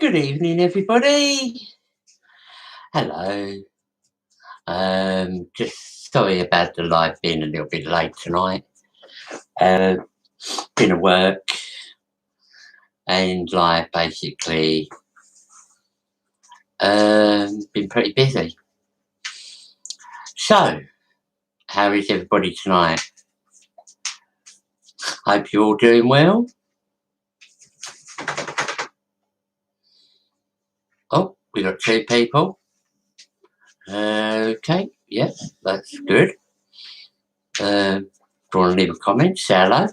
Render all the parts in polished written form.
Good evening, everybody. Hello. Just sorry about the live being a little bit late tonight. Uh, been at work and basically been pretty busy. So, how is everybody tonight? Hope you're all doing well. Oh, we got two people. Okay, yes, that's good. Do you want to leave a comment? Say hello.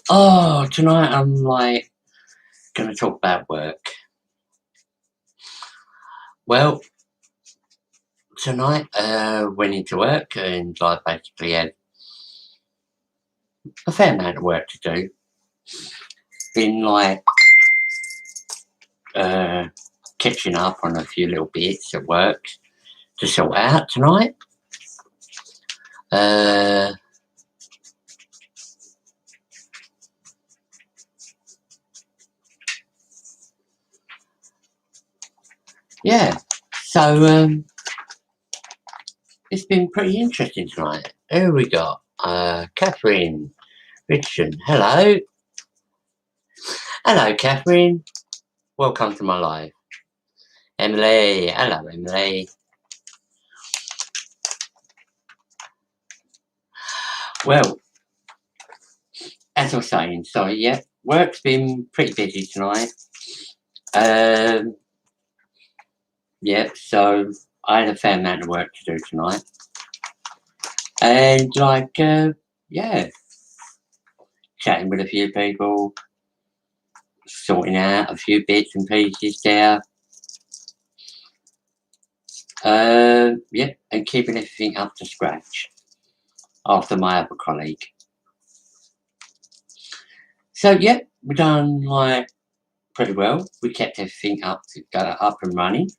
Oh, tonight I'm going to talk about work. Well, tonight went into work and I basically had a fair amount of work to do. Been catching up on a few little bits at work to sort out tonight. Yeah, so it's been pretty interesting tonight. Who we got? Catherine Richardson. Hello. Hello, Catherine. Welcome to my live. Emily. Hello, Emily. Well, as I was saying, sorry, yeah, work's been pretty busy tonight. Yeah, so I had a fair amount of work to do tonight. And yeah, chatting with a few people, sorting out a few bits and pieces there. Yeah, and keeping everything up to scratch after my other colleague. So yeah, we done pretty well. We kept everything up and running.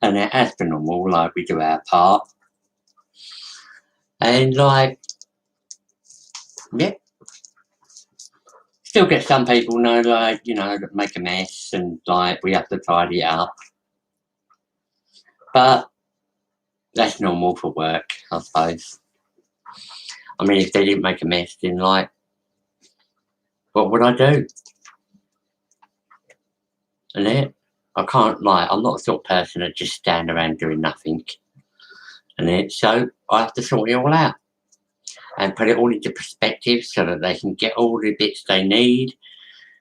And as per normal, we do our part. And yeah, still get some people that make a mess and we have to tidy it up. But that's normal for work, I suppose. I mean, if they didn't make a mess, then what would I do? And I can't I'm not the sort of person that just stand around doing nothing. And so I have to sort it all out and put it all into perspective so that they can get all the bits they need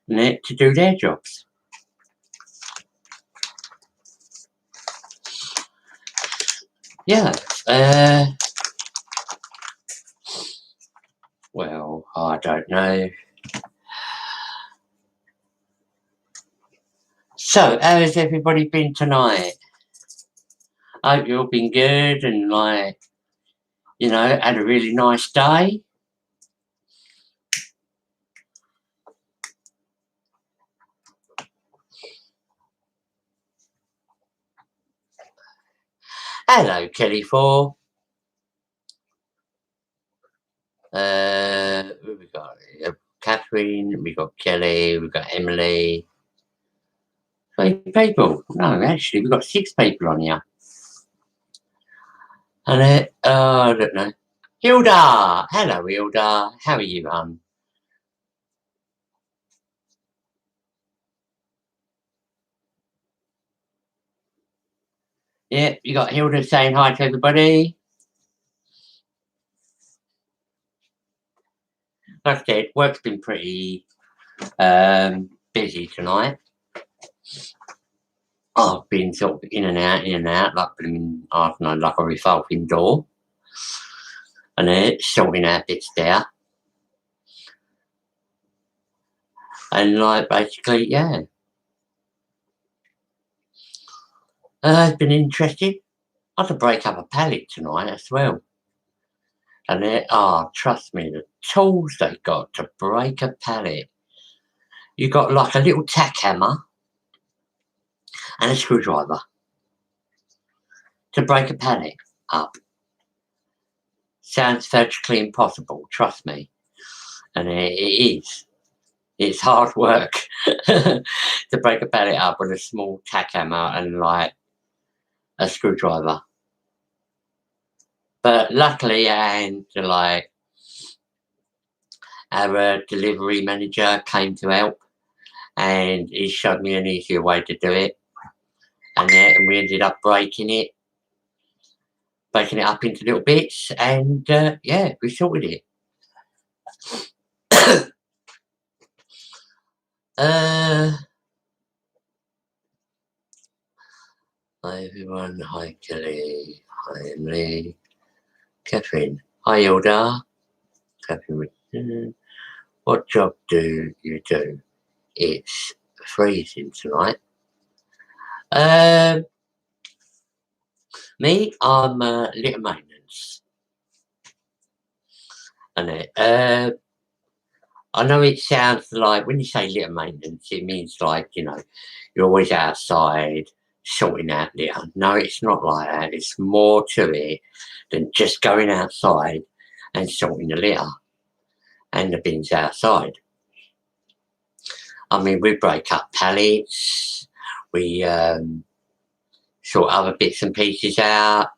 to do their jobs. Yeah. Well, I don't know. So, how has everybody been tonight? I hope you've all been good and had a really nice day. Hello, Kelly 4. Who we got? Catherine, we got Kelly, we got Emily. 3 people. No, actually, we've got 6 people on here. And I don't know. Hilda! Hello, Hilda. How are you, hon? Yeah, you got Hilda saying hi to everybody. Like I said, work's been pretty busy tonight. I've been sort of in and out, like a revolving door. And sorting out bits there. And basically, yeah. It's been interesting. I had to break up a pallet tonight as well. And trust me, the tools they got to break a pallet. You got like a little tack hammer and a screwdriver to break a pallet up. Sounds virtually impossible, trust me. And it is. It's hard work to break a pallet up with a small tack hammer and like a screwdriver. But luckily, and like our delivery manager came to help, and he showed me an easier way to do it, and we ended up breaking it up into little bits, and yeah, we sorted it. Hi everyone, hi Kelly, hi Emily, Catherine, hi Hilda, Catherine, what job do you do? It's freezing tonight. Me, I'm litter maintenance. And I know it sounds like, when you say litter maintenance, it means like, you know, you're always outside sorting out litter. No, it's not like that. It's more to it than just going outside and sorting the litter and the bins outside. I mean, we break up pallets, we sort other bits and pieces out.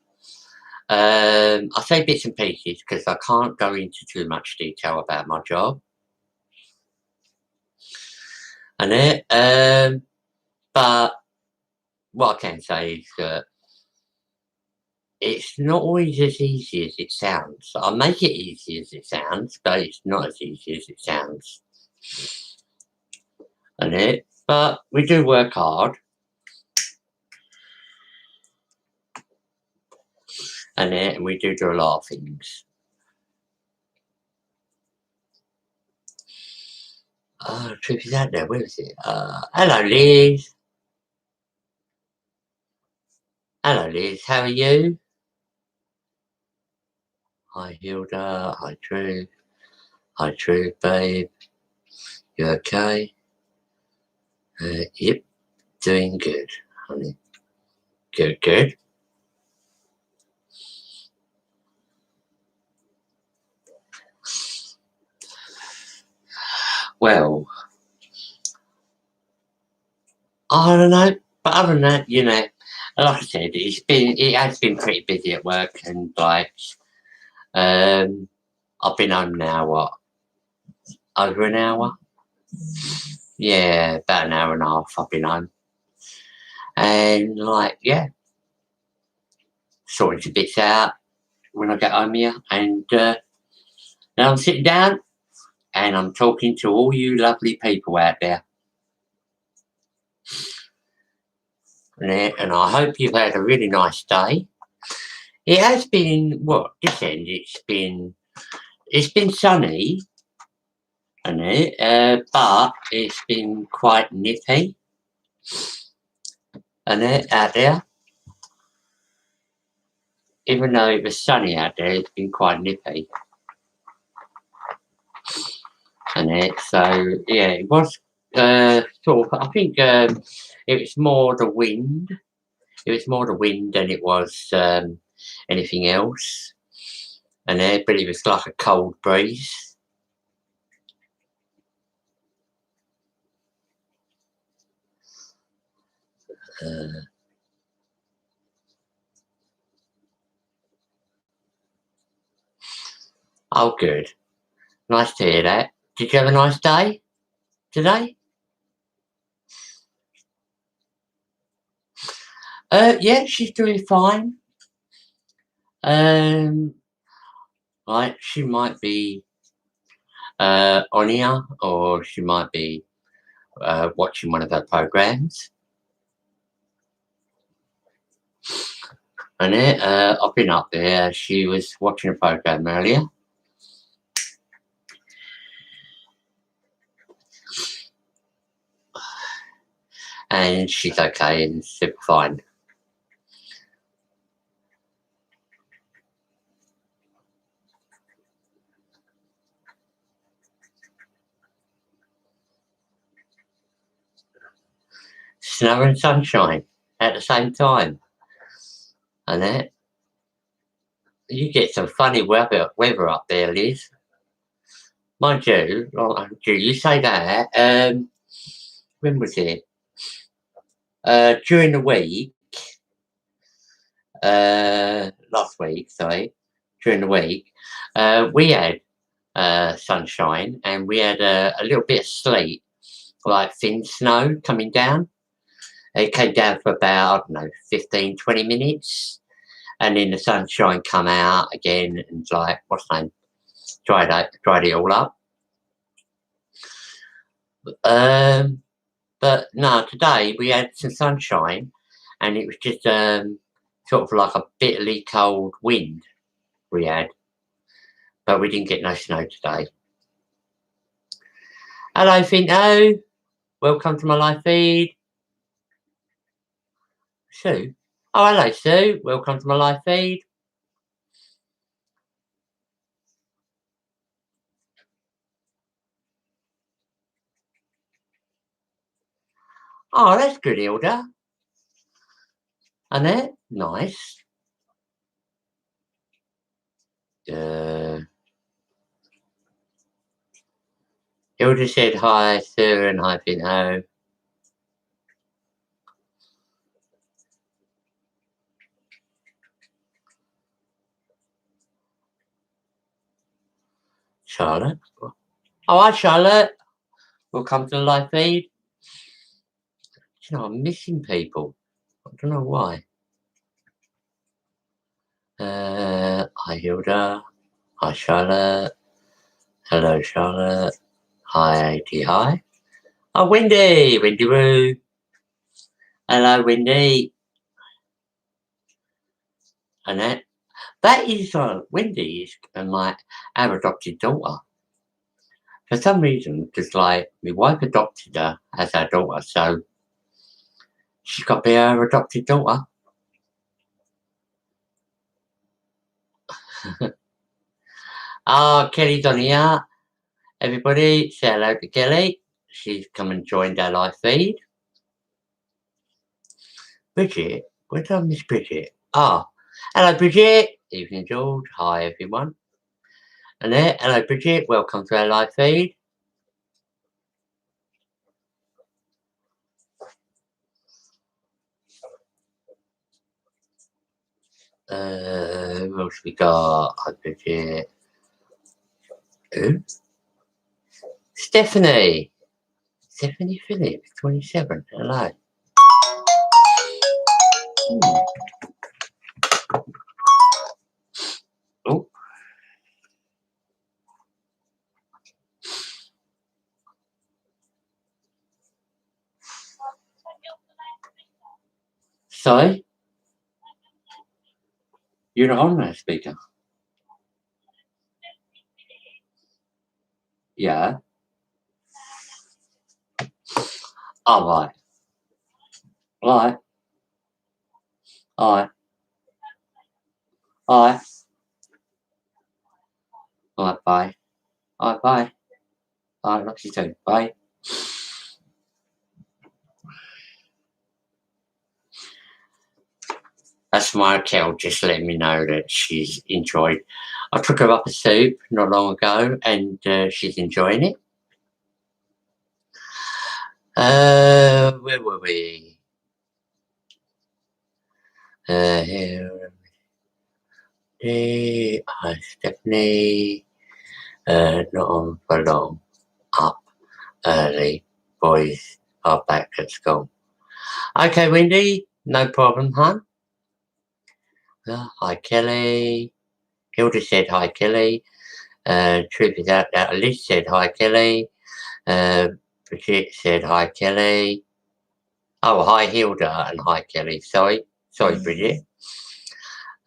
I say bits and pieces because I can't go into too much detail about my job. And but what I can say is that it's not always as easy as it sounds. I make it easy as it sounds, but it's not as easy as it sounds. But we do work hard. And we do a lot of things. Trip is out there. Where is it? Hello, Liz. Hello, Liz. How are you? Hi, Hilda. Hi, Drew. Hi, Drew, babe. You okay? Yep. Doing good, honey. Good, good. Well, I don't know. But other than that, you know, like I said, it has been pretty busy at work, and like, I've been home now, what, over an hour? Yeah, about an hour and a half I've been home. And like, yeah, sorting some bits out when I get home here. And now I'm sitting down and I'm talking to all you lovely people out there. And I hope you've had a really nice day. It has been, what, this end, it's been sunny, but it's been quite nippy, out there. Even though it was sunny out there, it's been quite nippy. So yeah, it was sort of, I think it was more the wind. It was more the wind than it was anything else. But it was like a cold breeze. Oh, good. Nice to hear that. Did you have a nice day today? Yeah, she's doing fine. Right, she might be on here, or she might be watching one of her programs. I've been up there. She was watching a program earlier. And she's okay and super fine. Snow and sunshine at the same time. And you get some funny weather up there, Liz. Mind you, you say that. When was it? During the week, last week, sorry, during the week, we had sunshine and we had a little bit of sleet, like thin snow coming down. It came down for about, I don't know, 15, 20 minutes. And then the sunshine come out again and like, what's the name? Dried it all up. But no, today we had some sunshine and it was just sort of like a bitterly cold wind we had. But we didn't get no snow today. Hello, Finto. Welcome to my live feed. Sue. Oh, hello, Sue. Welcome to my live feed. Oh, that's good, Hilda. And it? Nice. Hilda said hi, Sue, and hi, Finto. Charlotte. Oh, hi, Charlotte. Welcome to the live feed. You know, I'm missing people. I don't know why. Hi, Hilda. Hi, Charlotte. Hello, Charlotte. Hi, AT. Hi. Oh, Wendy. Wendy Roo. Hello, Wendy. Annette. That is Wendy is our adopted daughter. For some reason, just like my wife adopted her as our daughter, so she's got to be our adopted daughter. Kelly's on here. Everybody, say hello to Kelly. She's come and joined our live feed. Bridget, where did I miss Bridget? Hello, Bridget. Evening, George. Hi, everyone. Annette, hello, Bridget. Welcome to our live feed. Who else we got? Hi, Bridget. Who? Stephanie. Stephanie Phillips, 27. Hello. Oh. Sorry? You're not on that speaker. Yeah. Oh, right. Right. Alright. Alright. Alright, bye. Alright, bye. Alright, love you too. Bye. That's my Kel just letting me know that she's enjoyed. I took her up a soup not long ago and she's enjoying it. Where were we? Here. Hi, Stephanie. Not on for long. Up early. Boys are back at school. Okay, Wendy. No problem, huh? Hi, Kelly. Hilda said hi, Kelly. Truth is out that Liz said hi, Kelly. Bridget said hi, Kelly. Oh, hi, Hilda, and hi, Kelly. Sorry, Bridget.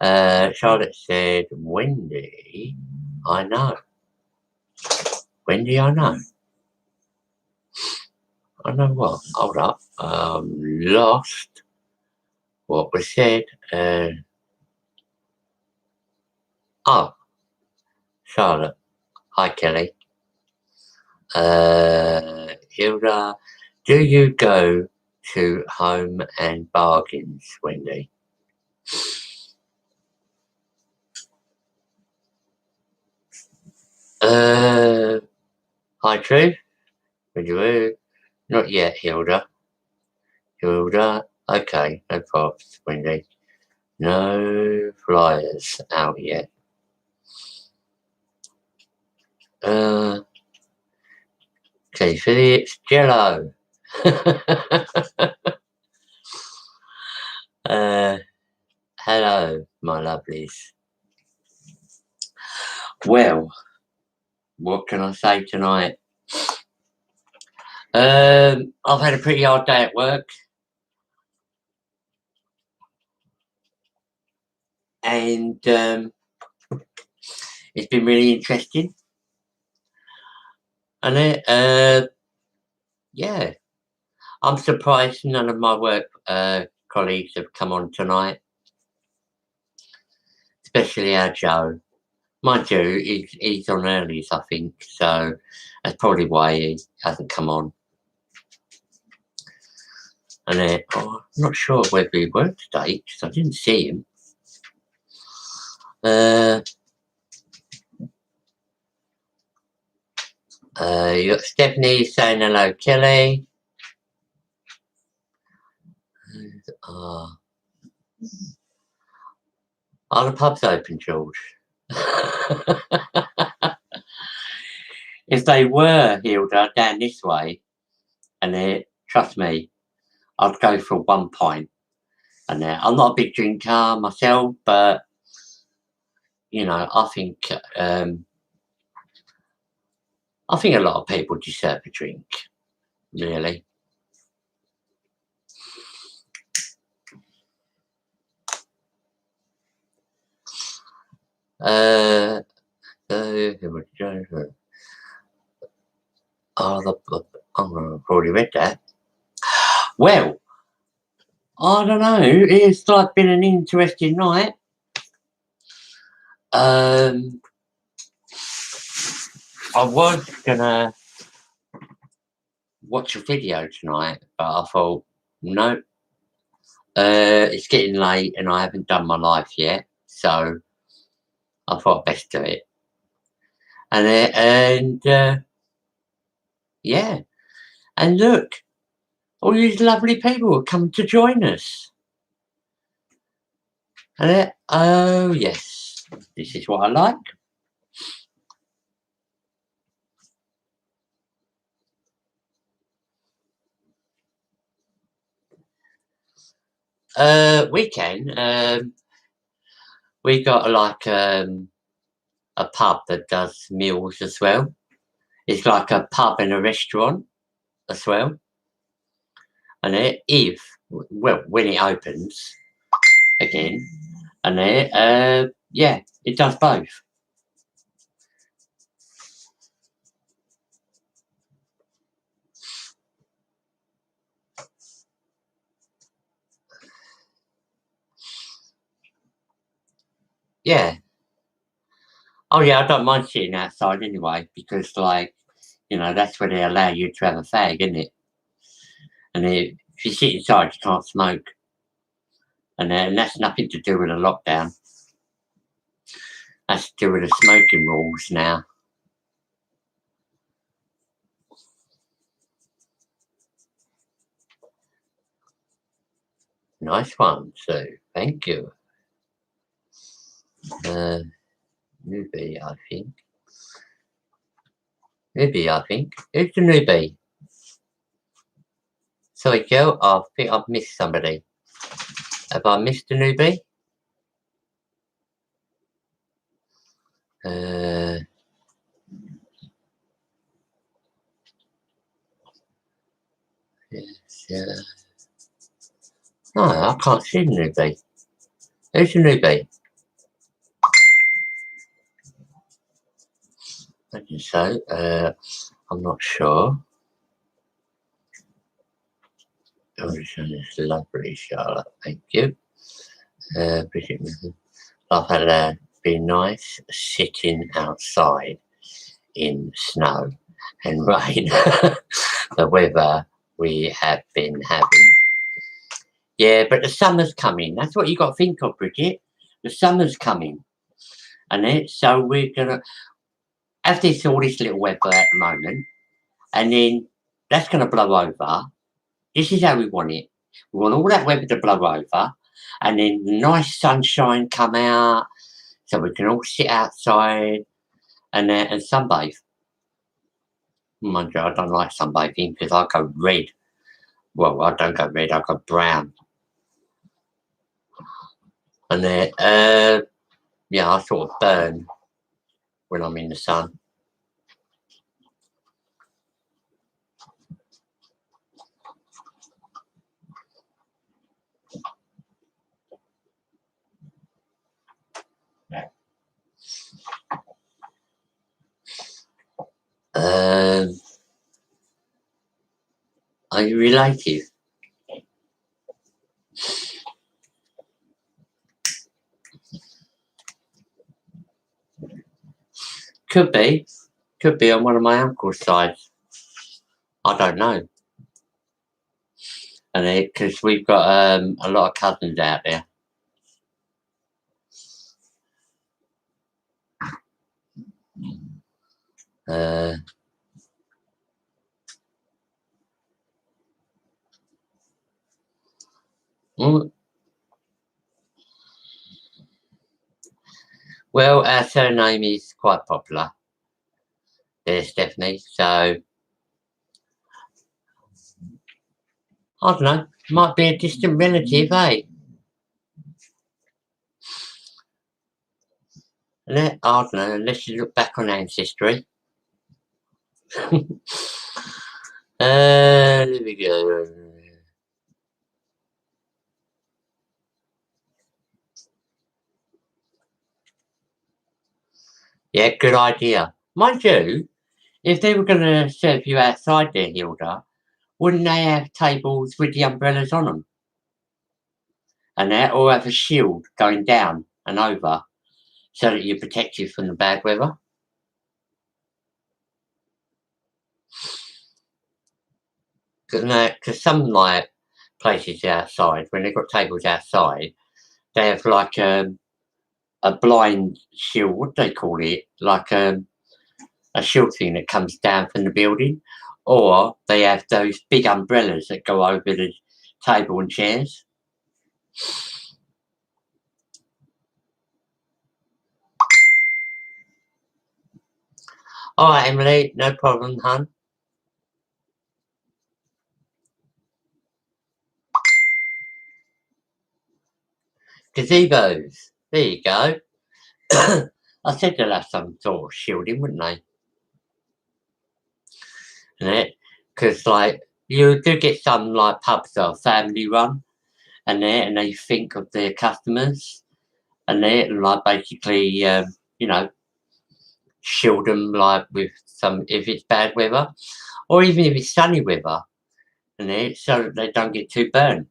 Charlotte said, Wendy, I know. Wendy, I know. I know what? Hold up. Lost what was said. Oh, Charlotte. Hi, Kelly. Hilda, do you go to Home and Bargains, Wendy? Hi, True. Not yet, Hilda. Hilda. Okay, no props, Wendy. No flyers out yet. Okay, Phillips, Jello. Hello, my lovelies. Well, what can I say tonight? I've had a pretty hard day at work. And it's been really interesting. And yeah, I'm surprised none of my work colleagues have come on tonight, especially our Joe. Mind you, he's on earlys, I think, so that's probably why he hasn't come on. And I'm not sure whether he worked today because I didn't see him. You got Stephanie saying hello, Kelly. Are the pubs open, George? If they were, Hilda, down this way, and trust me, I'd go for 1 pint. And I'm not a big drinker myself, but you know, I think a lot of people deserve a drink, really. I've already read that. Well, I don't know. It's like been an interesting night. I was gonna watch a video tonight, but I thought, no. It's getting late and I haven't done my life yet, so I thought I'd best do it. And yeah, and look, all these lovely people have come to join us. And oh yes, this is what I like. We can. We got like a pub that does meals as well. It's like a pub and a restaurant as well. And when it opens again, and yeah, it does both. Yeah. Oh yeah, I don't mind sitting outside anyway because, like, you know, that's where they allow you to have a fag, isn't it? And if you sit inside, you can't smoke, and that's nothing to do with the lockdown. That's to do with the smoking rules now. Nice one, Sue. Thank you. Newbie, I think. Newbie, I think. Who's the newbie? Sorry, Joe, I think I've missed somebody. Have I missed a newbie? Yes, no, I can't see the newbie. Who's the newbie? I think so. I'm not sure. Oh, it's lovely, Charlotte. Thank you. Bridget, I've had been nice sitting outside in snow and rain. The weather we have been having. Yeah, but the summer's coming. That's what you got to think of, Bridget. The summer's coming. And so we're going to have all this little weather at the moment. and then that's going to blow over. This is how we want it. We want all that weather to blow over, and then nice sunshine come out, so we can all sit outside and sunbathe. Mind you, I don't like sunbathing because I go red. Well, I don't go red, I go brown. And yeah, I sort of burn when I'm in the sun. Are you related? Could be. Could be on one of my uncle's sides. I don't know. And because we've got a lot of cousins out there. Well, our surname is quite popular there, Stephanie, so I don't know, might be a distant relative, eh? I don't know, unless you look back on Ancestry. There we go. Yeah, good idea. Mind you, if they were going to serve you outside there, Hilda, wouldn't they have tables with the umbrellas on them? And that, or have a shield going down and over so that you're protected from the bad weather? Because some like places outside, when they've got tables outside, they have like a blind shield, what do they call it? Like a shield thing that comes down from the building, or they have those big umbrellas that go over the table and chairs. All right, Emily, no problem, hun. Gazebos, there you go. I said they'll have some sort of shielding, wouldn't they? Because like you do get some like pubs that are family run, and they think of their customers, and they like basically you know, shield them like with some, if it's bad weather, or even if it's sunny weather, and so that they don't get too burned.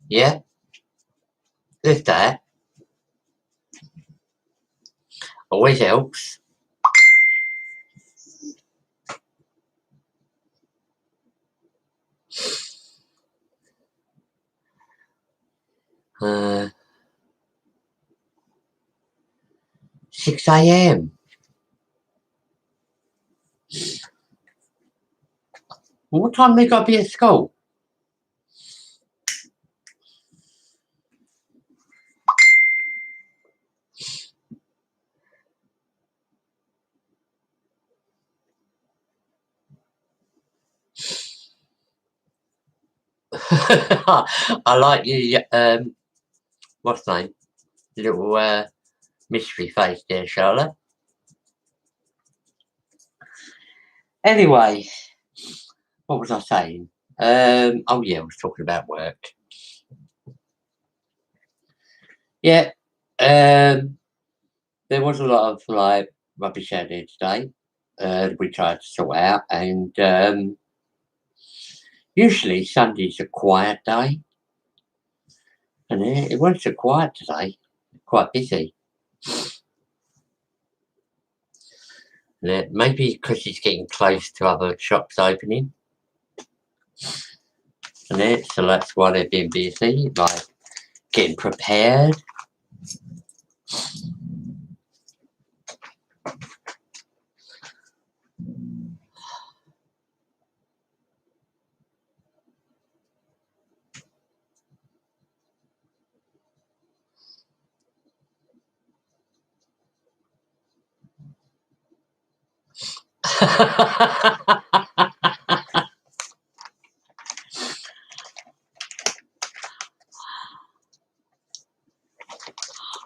Yeah, there's that. Always helps. Uh, 6 a.m. What time they got to be at school? I like you. What's the name? Little mystery face there, Charlotte. Anyway, what was I saying? Oh yeah, I was talking about work. Yeah. there was a lot of like rubbish out there today. We tried to sort out, and usually Sunday's a quiet day, and it wasn't so quiet today. Quite busy. Maybe because it's getting close to other shops opening, and so that's why they've been busy, like getting prepared.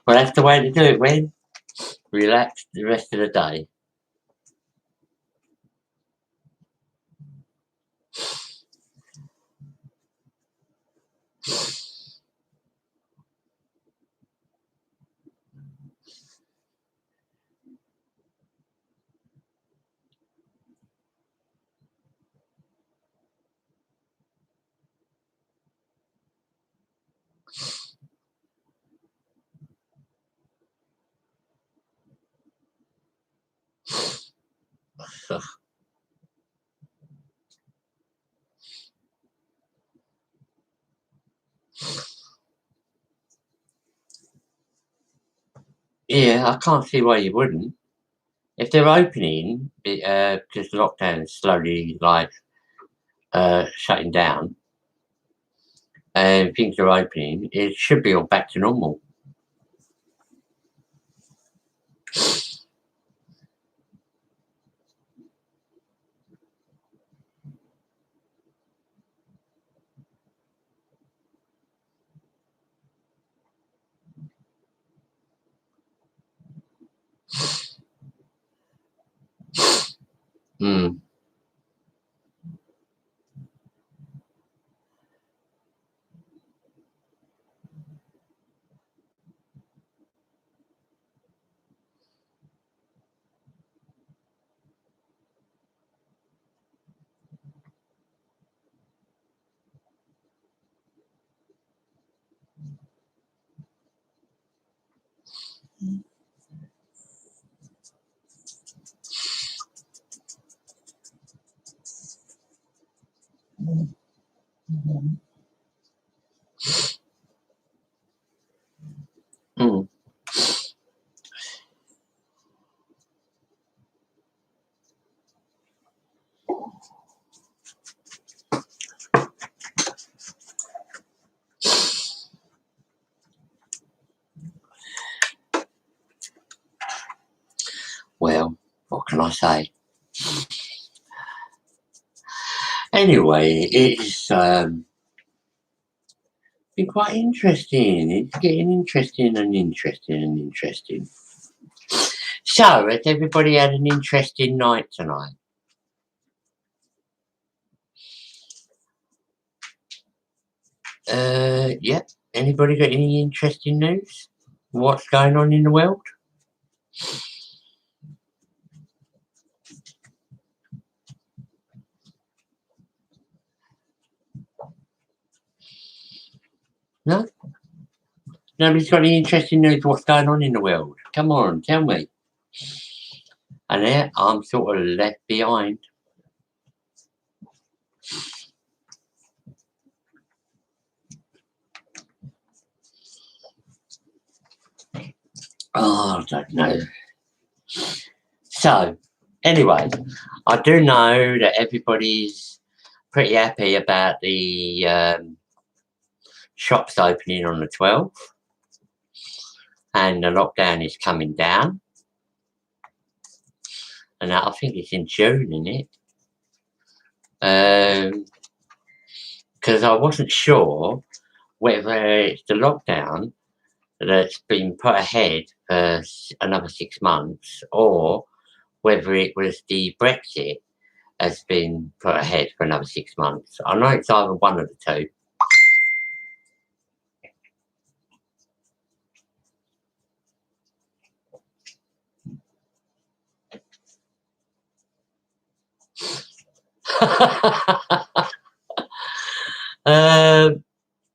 Well, that's the way to do it, Wen. Relax the rest of the day. Yeah, I can't see why you wouldn't. If they're opening, because lockdown is slowly like shutting down, and things are opening, it should be all back to normal. Mm. Mm. Well, what can I say? Anyway, it's been quite interesting. It's getting interesting and interesting and interesting. So, has everybody had an interesting night tonight? Yeah. Anybody got any interesting news? What's going on in the world? No? Nobody's got any interesting news what's going on in the world? Come on, tell me. And there, I'm sort of left behind. Oh, I don't know. So, anyway, I do know that everybody's pretty happy about the shops opening on the 12th, and the lockdown is coming down. And I think it's in June, isn't it? Because I wasn't sure whether it's the lockdown that's been put ahead for another 6 months, or whether it was the Brexit has been put ahead for another 6 months. I know it's either one of the two.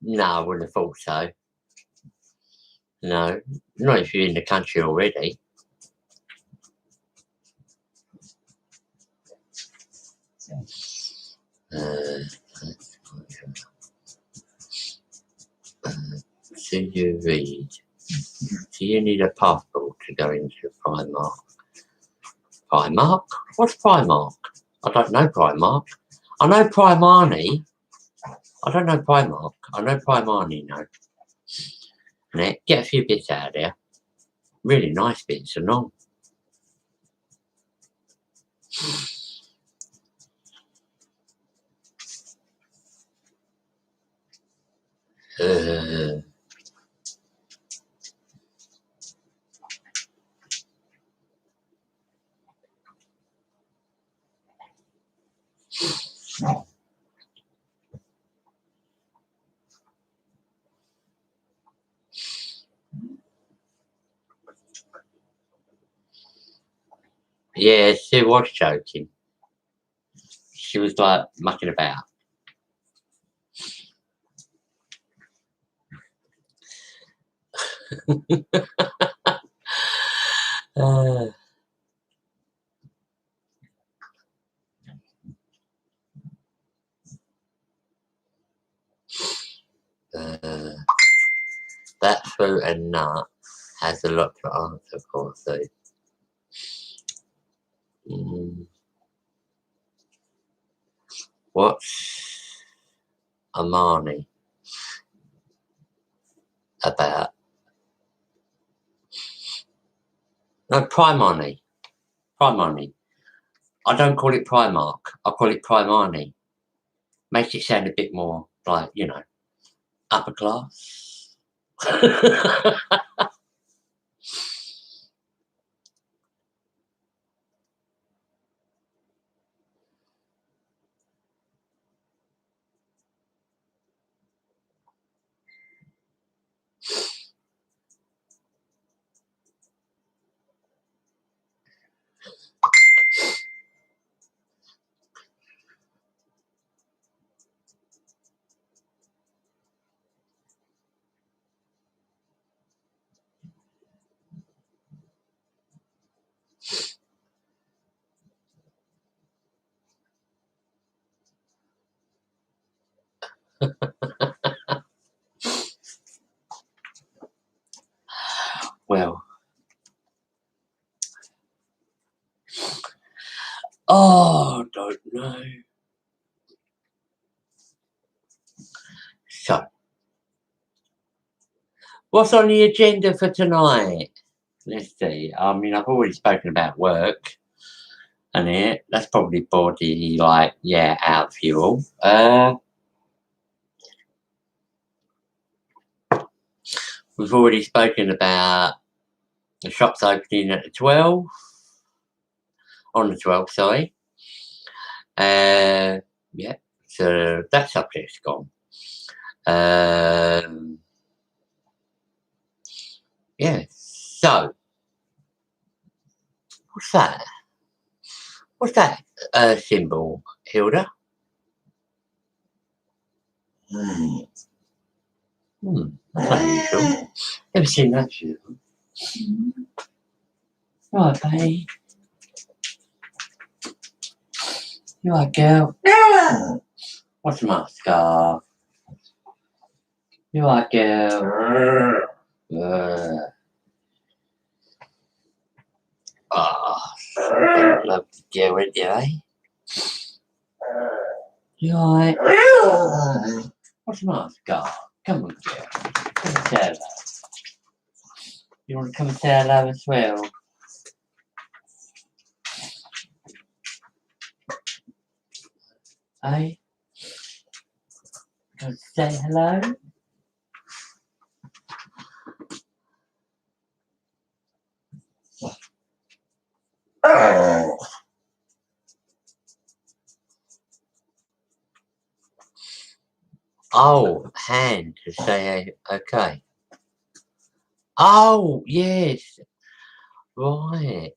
No, I wouldn't have thought so. No, not if you're in the country already. Do you read? Do you need a passport to go into Primark? Primark? What's Primark? I don't know Primark. I know Primani. I don't know Primark. I know Primani, no. Now, get a few bits out of there. Really nice bits and all. Yeah, she was joking. She was like mucking about. That fruit and nut has a lot to answer for, so. What's Armani about? No, Primani. Primani. I don't call it Primark. I call it Primani. Makes it sound a bit more like, you know, upper class. Well, oh, don't know. So, what's on the agenda for tonight? Let's see. I mean, I've already spoken about work, and it that's probably body like out of fuel. We've already spoken about the shops opening at the 12th. On the 12th, sorry. Yeah, so that subject's gone. Yeah, so what's that? What's that symbol, Hilda? That's unusual. Never seen that before. Right, babe. You right, girl? What's the matter, Scarf? You right, girl? Love to get with you, eh? You alright? What's the matter, Scarf? Come on, girl. Come and say hello. You want to come and say hello as well? Eh? Come and say hello? Oh, hand to say okay. Oh, yes. Right.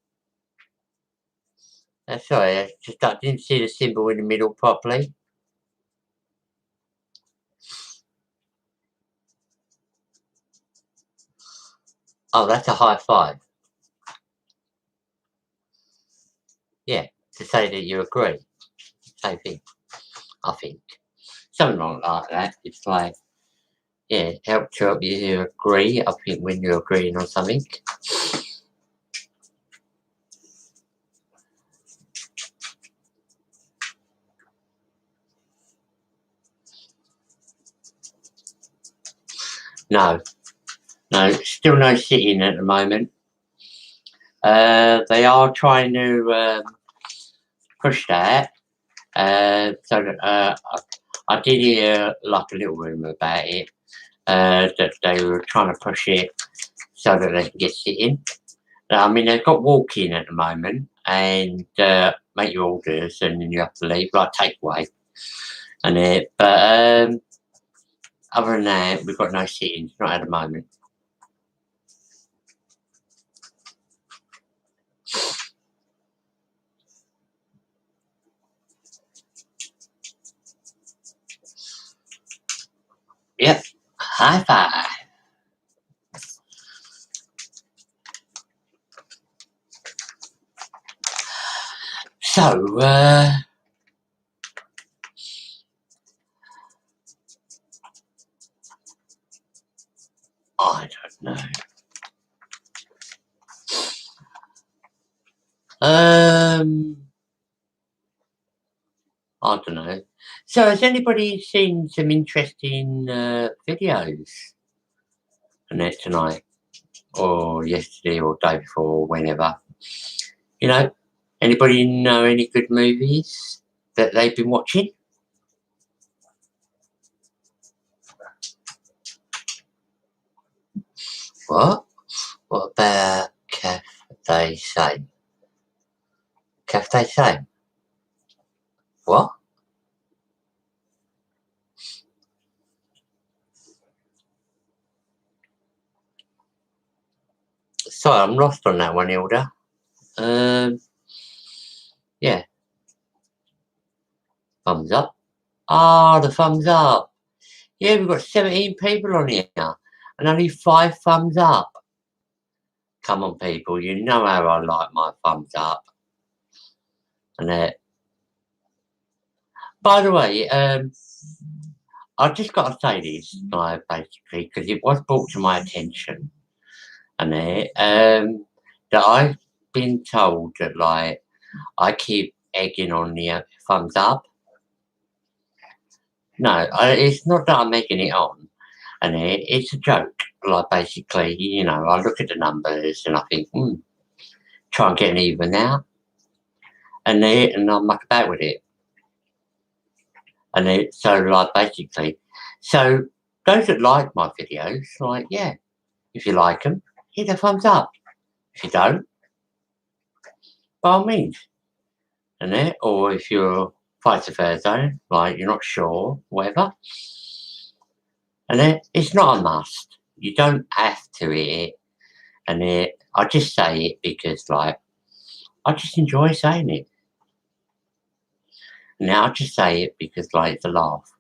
Sorry, I didn't see the symbol in the middle properly. Oh, that's a high five. Yeah, to say that you agree. Same thing, I think. Something like that. It's like, yeah, help you agree. I think when you're agreeing on something. No, still no sitting at the moment. They are trying to push that. So that, I did hear like a little rumour about it. That they were trying to push it so that they can get sitting. I mean, they've got walk-in at the moment and make your orders, and then you have to leave, like takeaway. And but other than that, we've got no sitting, not at the moment. Yep, high five. So, I don't know. I don't know. So, has anybody seen some interesting videos on it tonight, or yesterday, or day before, or whenever? You know, anybody know any good movies that they've been watching? What? What about Cafe Same? Cafe Same? What? Sorry, I'm lost on that one, Hilda. Yeah. Thumbs up. Ah, the thumbs up. Yeah, we've got 17 people on here and only 5 thumbs up. Come on, people, you know how I like my thumbs up. And by the way, I just got to say this, like, basically, because it was brought to my attention, and that I've been told that, like, I keep egging on the thumbs up. No, it's not that I'm egging it on, and it's a joke. Like, basically, you know, I look at the numbers and I think, try and get an even out, and I muck about with it. And so, like, basically, so those that like my videos, like, yeah, if you like them, hit a thumbs up. If you don't, by all means, or if you're vice versa, like you're not sure, whatever, it's not a must. You don't have to hit it, I just say it because, like, I just enjoy saying it. Now I just say it because, like, it's a laugh,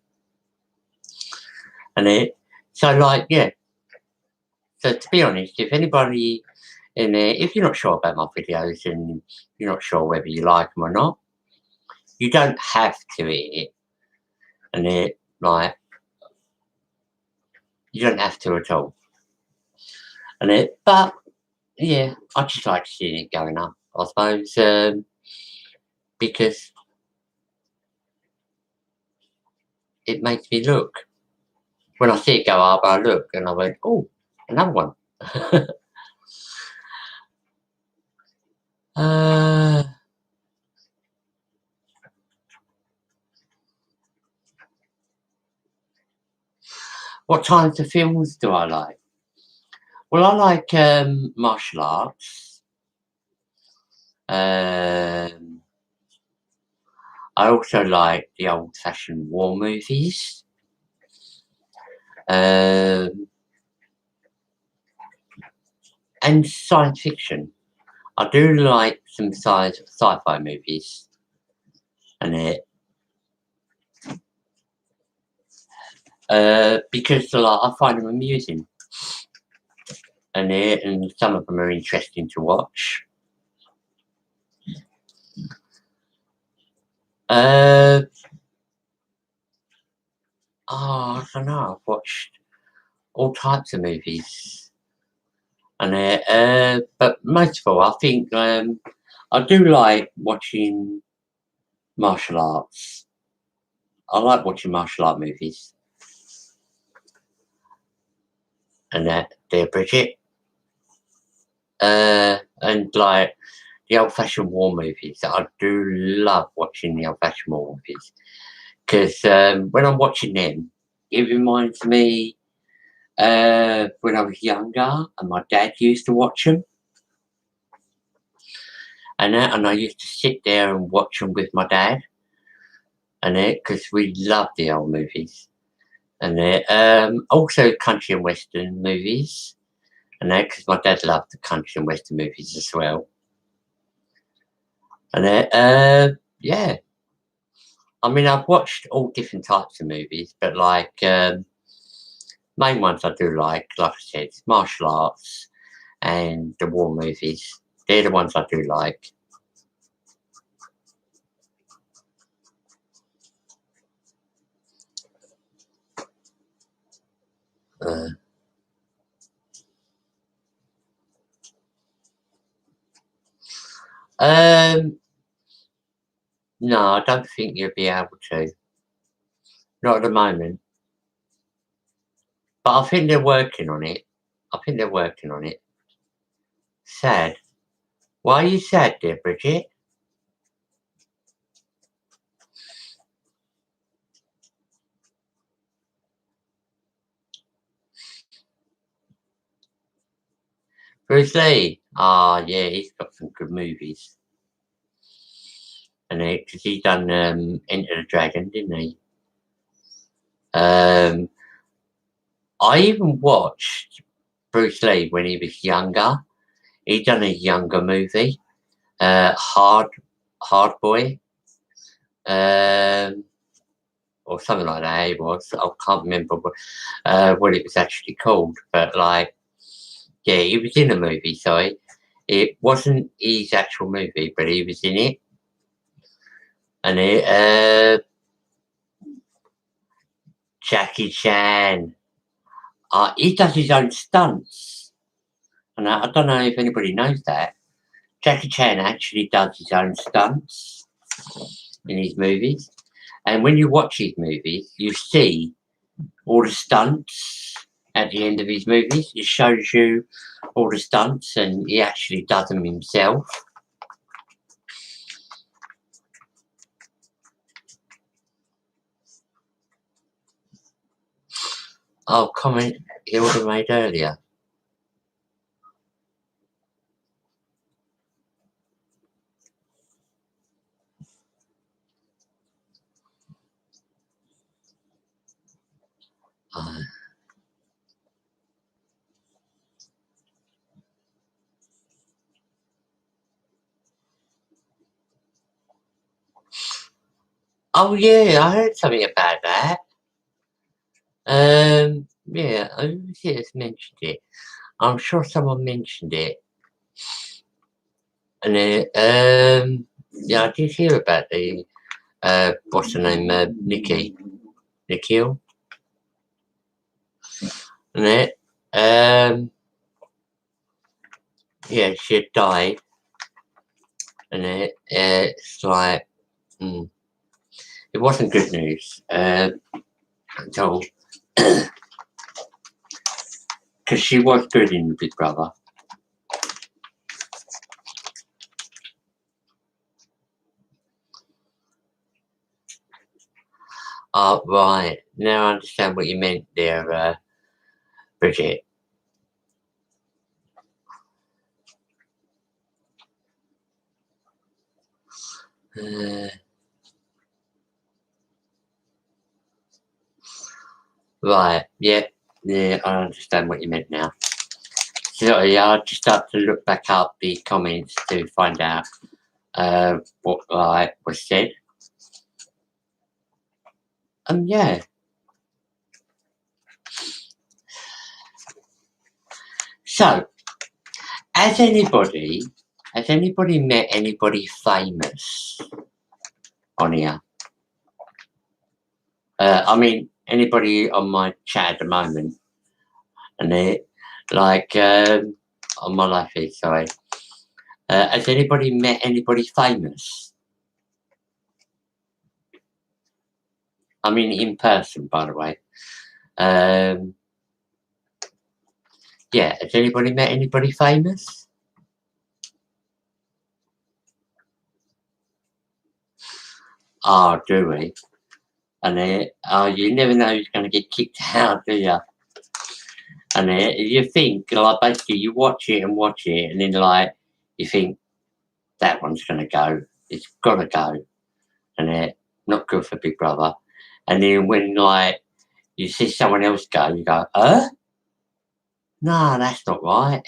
so, like, yeah. So to be honest, if anybody in there, if you're not sure about my videos and you're not sure whether you like them or not, you don't have to hit it, like, you don't have to at all. But yeah, I just like seeing it going up, I suppose, because it makes me look. When I see it go up, I look and I went, oh, another one. uh, what types of films do I like? Well, I like martial arts. Um, I also like the old-fashioned war movies. And science fiction. I do like some sci-fi movies, and because I find them amusing, and some of them are interesting to watch. I don't know. I've watched all types of movies, and but most of all, I think I do like watching martial arts. I like watching martial art movies, and dear Bridget, and like the old-fashioned war movies. I do love watching the old-fashioned war movies because when I'm watching them, it reminds me when I was younger and my dad used to watch them, and I used to sit there and watch them with my dad, and because we love the old movies, and also country and western movies, and because my dad loved the country and western movies as well, and yeah. I mean, I've watched all different types of movies, but like main ones I do like I said, martial arts and the war movies. They're the ones I do like. Uh, um, no, I don't think you'll be able to. Not at the moment. But I think they're working on it. I think they're working on it. Sad. Why are you sad, dear Bridget? Bruce Lee. Ah, yeah, he's got some good movies. And because he done Enter the Dragon, didn't he? Um, I even watched Bruce Lee when he was younger. He done a younger movie, Hard Boy, um, or something like that. It was. I can't remember what it was actually called, but like, yeah, he was in a movie. Sorry, it wasn't his actual movie, but he was in it, and Jackie Chan. He does his own stunts, and I don't know if anybody knows that. Jackie Chan actually does his own stunts in his movies. And when you watch his movies, you see all the stunts at the end of his movies. It shows you all the stunts, and he actually does them himself. Oh, comment Hilda made earlier. Uh, oh yeah, I heard something about that. Yeah, who has mentioned it? I'm sure someone mentioned it, and yeah, I did hear about the what's her name, Nikhil, and yeah, she had died, and it's like mm, it wasn't good news at all, because she was good in Big Brother. Right. Now I understand what you meant there, Bridget. Uh, right. Yeah. Yeah. I understand what you meant now. Sorry, I just have to look back up the comments to find out what was said. Yeah. So, has anybody met anybody famous on here? I mean, anybody on my chat at the moment, and it like on my life feed, sorry. Has anybody met anybody famous? I mean, in person, by the way. Yeah, has anybody met anybody famous? Oh, do we? And you never know who's going to get kicked out, do you? And you think, like, basically, you watch it, and then, like, you think that one's going to go. It's got to go. And not good for Big Brother. And then when, like, you see someone else go, you go, no, that's not right.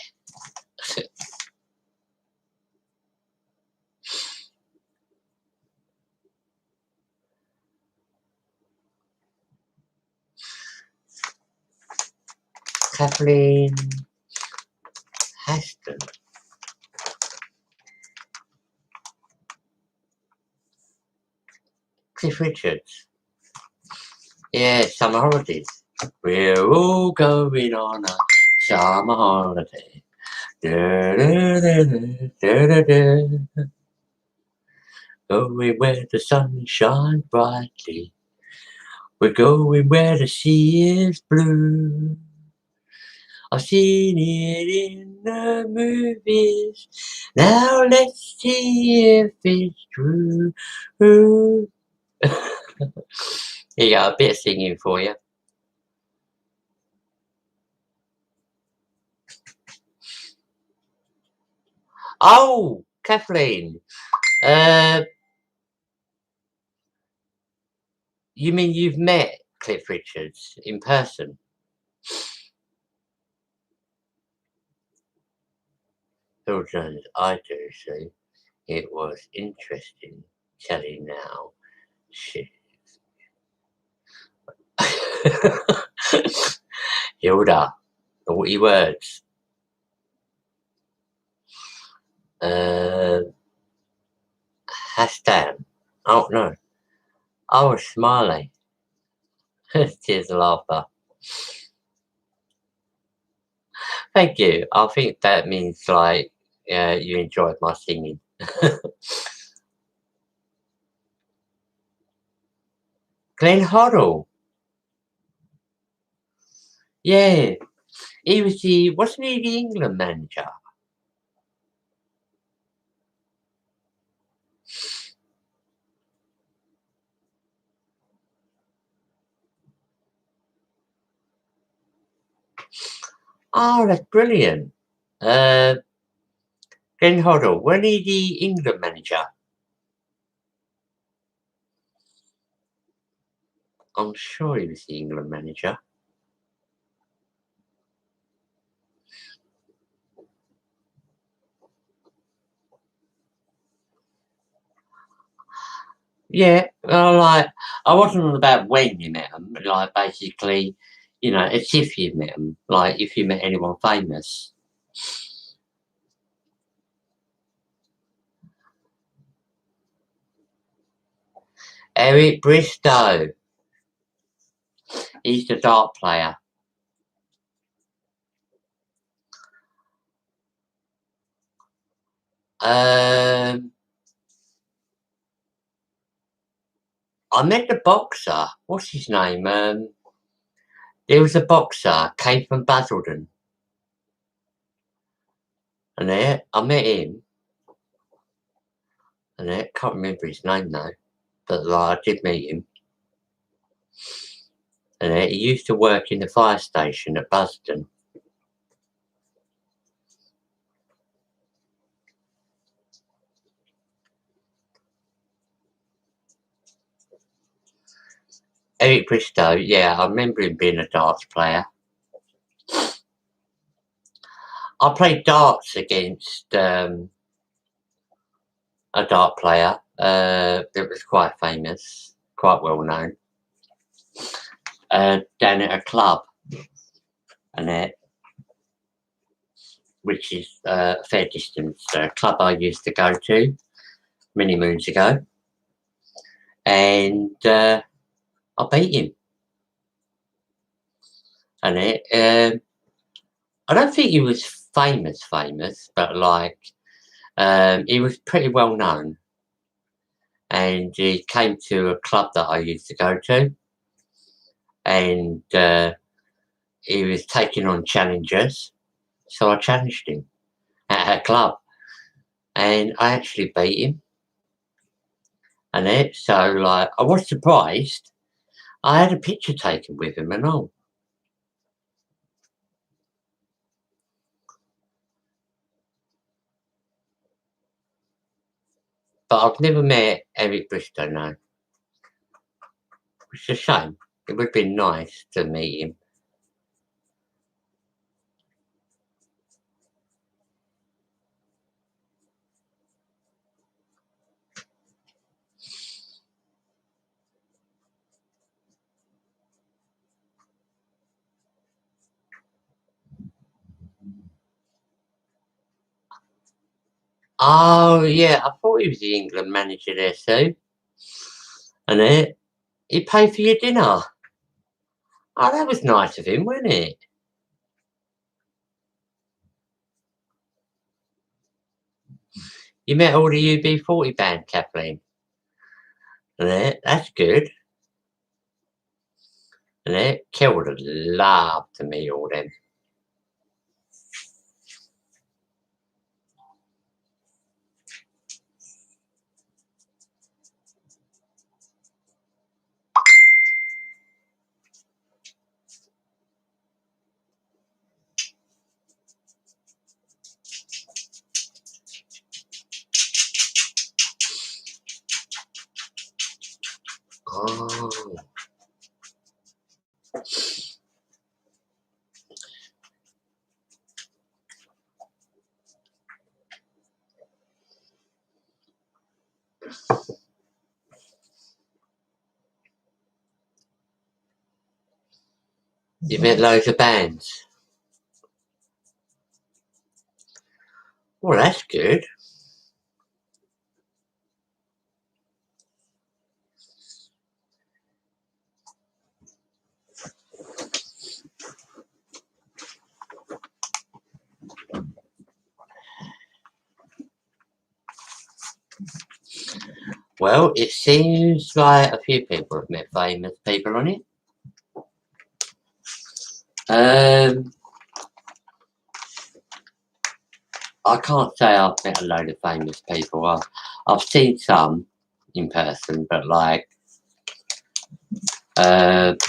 Kathleen Haston. Cliff Richards. Yeah, summer holidays. We're all going on a summer holiday. Da, da, da, da, da, da. Going where the sun shines brightly. We're going where the sea is blue. I've seen it in the movies. Now let's see if it's true. Here you go, a bit of singing for you. Oh, Kathleen. You mean you've met Cliff Richards in person? Phil Jones, I do, see. It was interesting. Telly now. Shit. Hilda. Naughty words. Hashtag. Oh, no. Oh, Smiley. Tears of laughter. Thank you. I think that means, like, you enjoyed my singing. Glenn Hoddle. Yeah. Wasn't he the England manager? Oh, that's brilliant. Glenn Hoddle, wasn't he the England manager? I'm sure he was the England manager. Yeah, like, I wasn't on about when you met him, like, basically, it's if you met him, like, if you met anyone famous. Eric Bristow. He's the dart player. I met the boxer. What's his name? There was a boxer, came from Basildon. And I met him. And can't remember his name though. But I did meet him. And he used to work in the fire station at Basildon. Eric Bristow, yeah, I remember him being a darts player. I played darts against a dart player that was quite famous, quite well known, down at a club, and which is a fair distance, a club I used to go to many moons ago, and I beat him. And I don't think he was famous, but like he was pretty well known, and he came to a club that I used to go to, and he was taking on challengers, so I challenged him at a club, and I actually beat him. And so like I was surprised. I had a picture taken with him and all. But I've never met Eric Bristow, no. It's a shame. It would have been nice to meet him. Oh yeah, I thought he was the England manager there, Sue. And he paid for your dinner. Oh, that was nice of him, wasn't it? You met all the UB40 band, Kathleen. And that's good. And Kel would have loved to meet all them. Oh. You met loads of bands. Well, that's good. Well, it seems like a few people have met famous people on it. I can't say I've met a load of famous people. I've seen some in person, but like, yeah.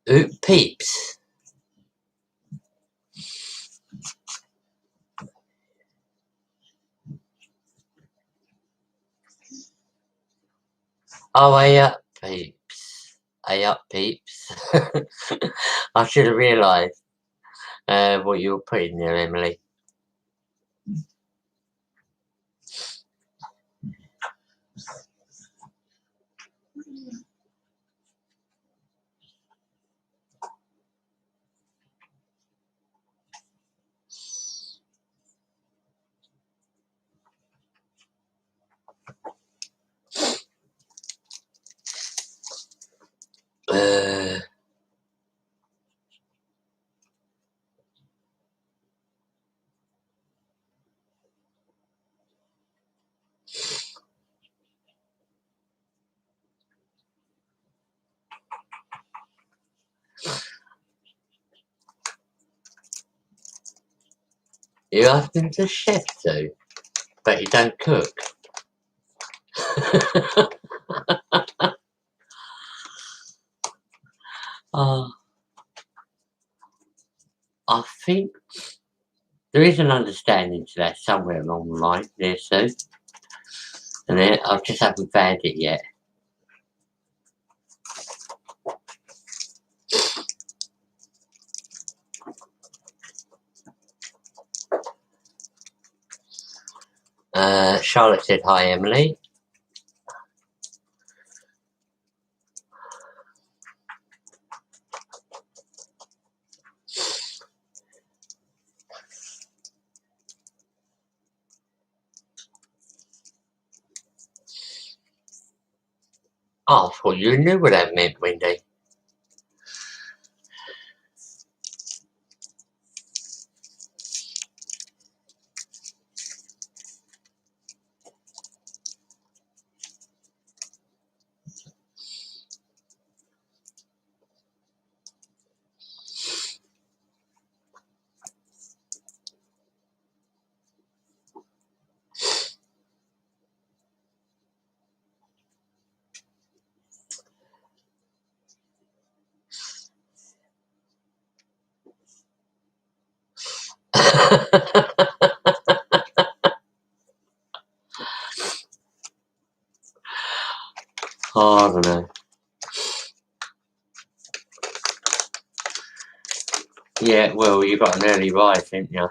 Ooh, Peeps. Oh, hey up, Peeps. Hey up, Peeps. I should have realised what you were putting there, Emily. Your husband's a chef too, but he don't cook. I think there is an understanding to that somewhere along the line there, Sue. And then I just haven't found it yet. Charlotte said, hi, Emily. Oh, I thought you knew what that meant, Wendy. Oh, I don't know. Yeah, well, you got an early rise, didn't you?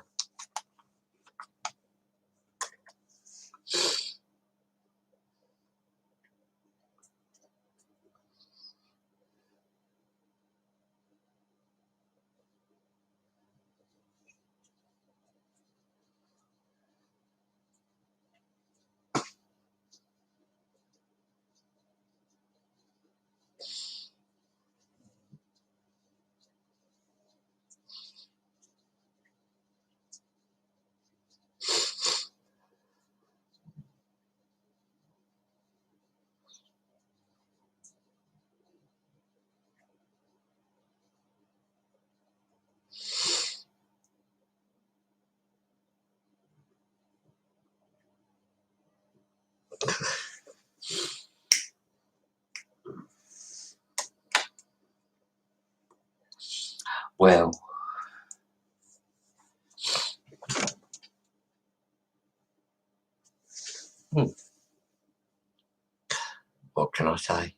Well, what can I say?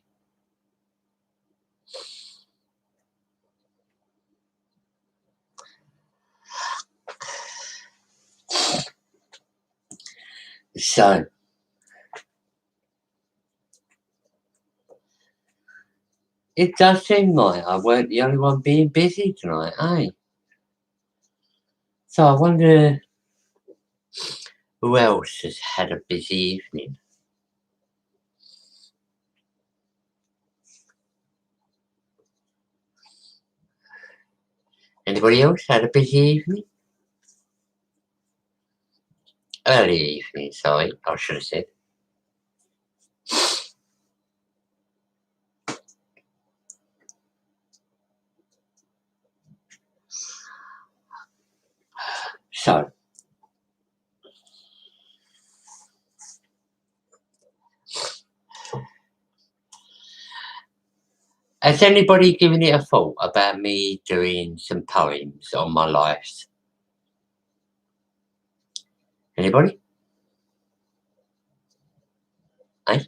So, it does seem like I weren't the only one being busy tonight, eh? So I wonder who else has had a busy evening. Anybody else had a busy evening? Early evening, sorry, I should have said. So, has anybody given it a thought about me doing some poems on my life? Anybody? I.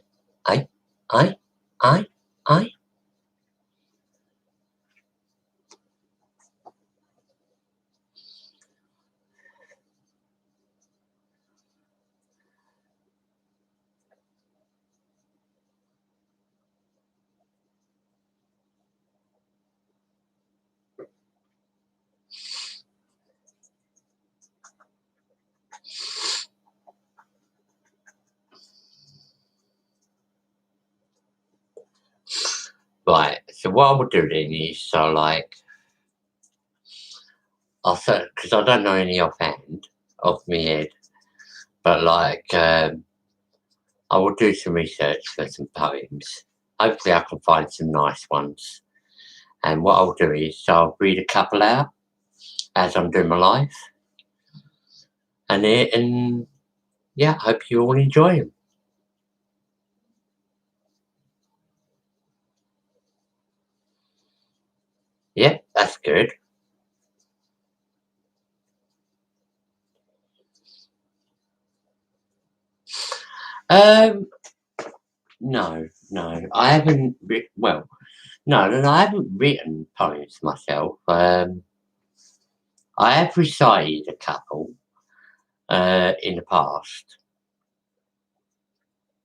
Right, so what I would do then is, so like, I'll say, because I don't know any offhand off my head, but like, I will do some research for some poems. Hopefully, I can find some nice ones. And what I'll do is, I'll read a couple out as I'm doing my life, and yeah, hope you all enjoy them. Yeah, that's good. Um, no, I haven't. Well, no, I haven't written poems myself. I have recited a couple in the past,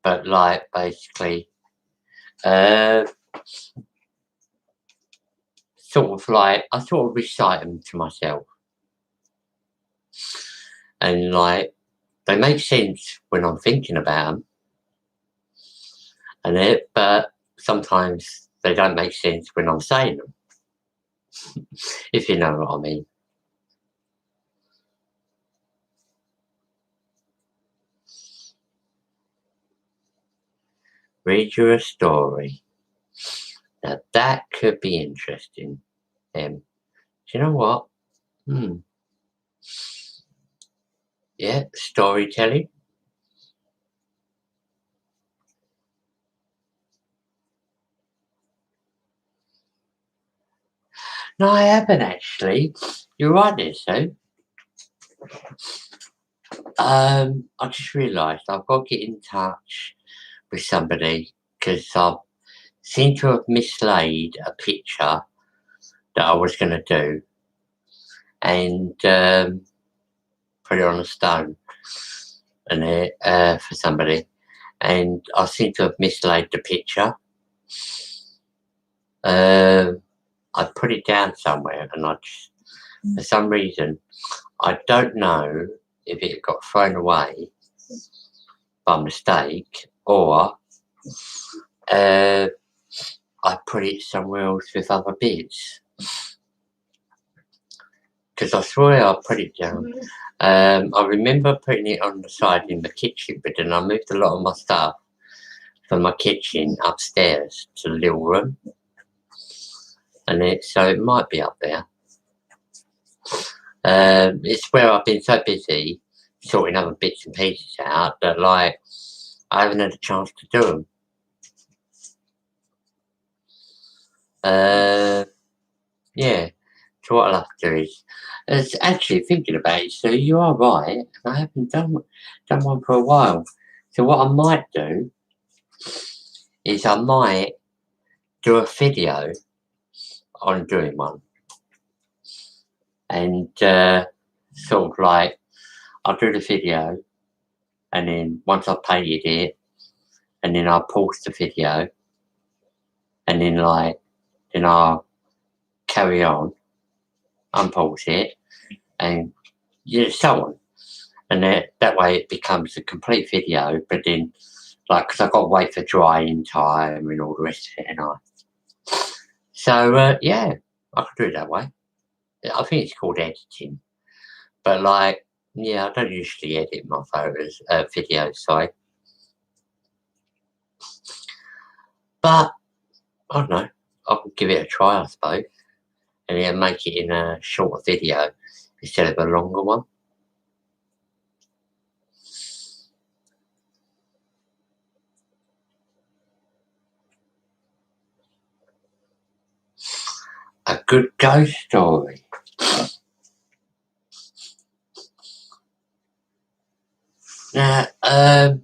but like basically, uh, sort of like I sort of recite them to myself, and like they make sense when I'm thinking about them, but sometimes they don't make sense when I'm saying them, if you know what I mean. Read you a story. Now that could be interesting. Do you know what? Yeah, storytelling. No, I haven't actually. You're right there, so. I just realised I've got to get in touch with somebody because I seem to have mislaid a picture that I was going to do and put it on a stone and for somebody, and I seem to have mislaid the picture. I put it down somewhere, and for some reason, I don't know if it got thrown away by mistake or I put it somewhere else with other bits. Because I swear I put it down. I remember putting it on the side in the kitchen, but then I moved a lot of my stuff from my kitchen upstairs to the little room. And so it might be up there. It's where I've been so busy sorting other bits and pieces out that like I haven't had a chance to do them. Yeah. So what I'll have to do is actually thinking about it. So you are right. I haven't done one for a while. So what I might do is I might do a video on doing one, and sort of like I'll do the video, and then once I've painted it, and then I'll pause the video, and then I'll carry on, unpause it, and yeah, so on. And that way it becomes a complete video, but then, like, because I've got to wait for drying time and all the rest of it, and so, yeah, I could do it that way. I think it's called editing. But, like, yeah, I don't usually edit my videos, sorry. But, I don't know, I could give it a try, I suppose, and then make it in a shorter video instead of a longer one. A good ghost story. Now, I've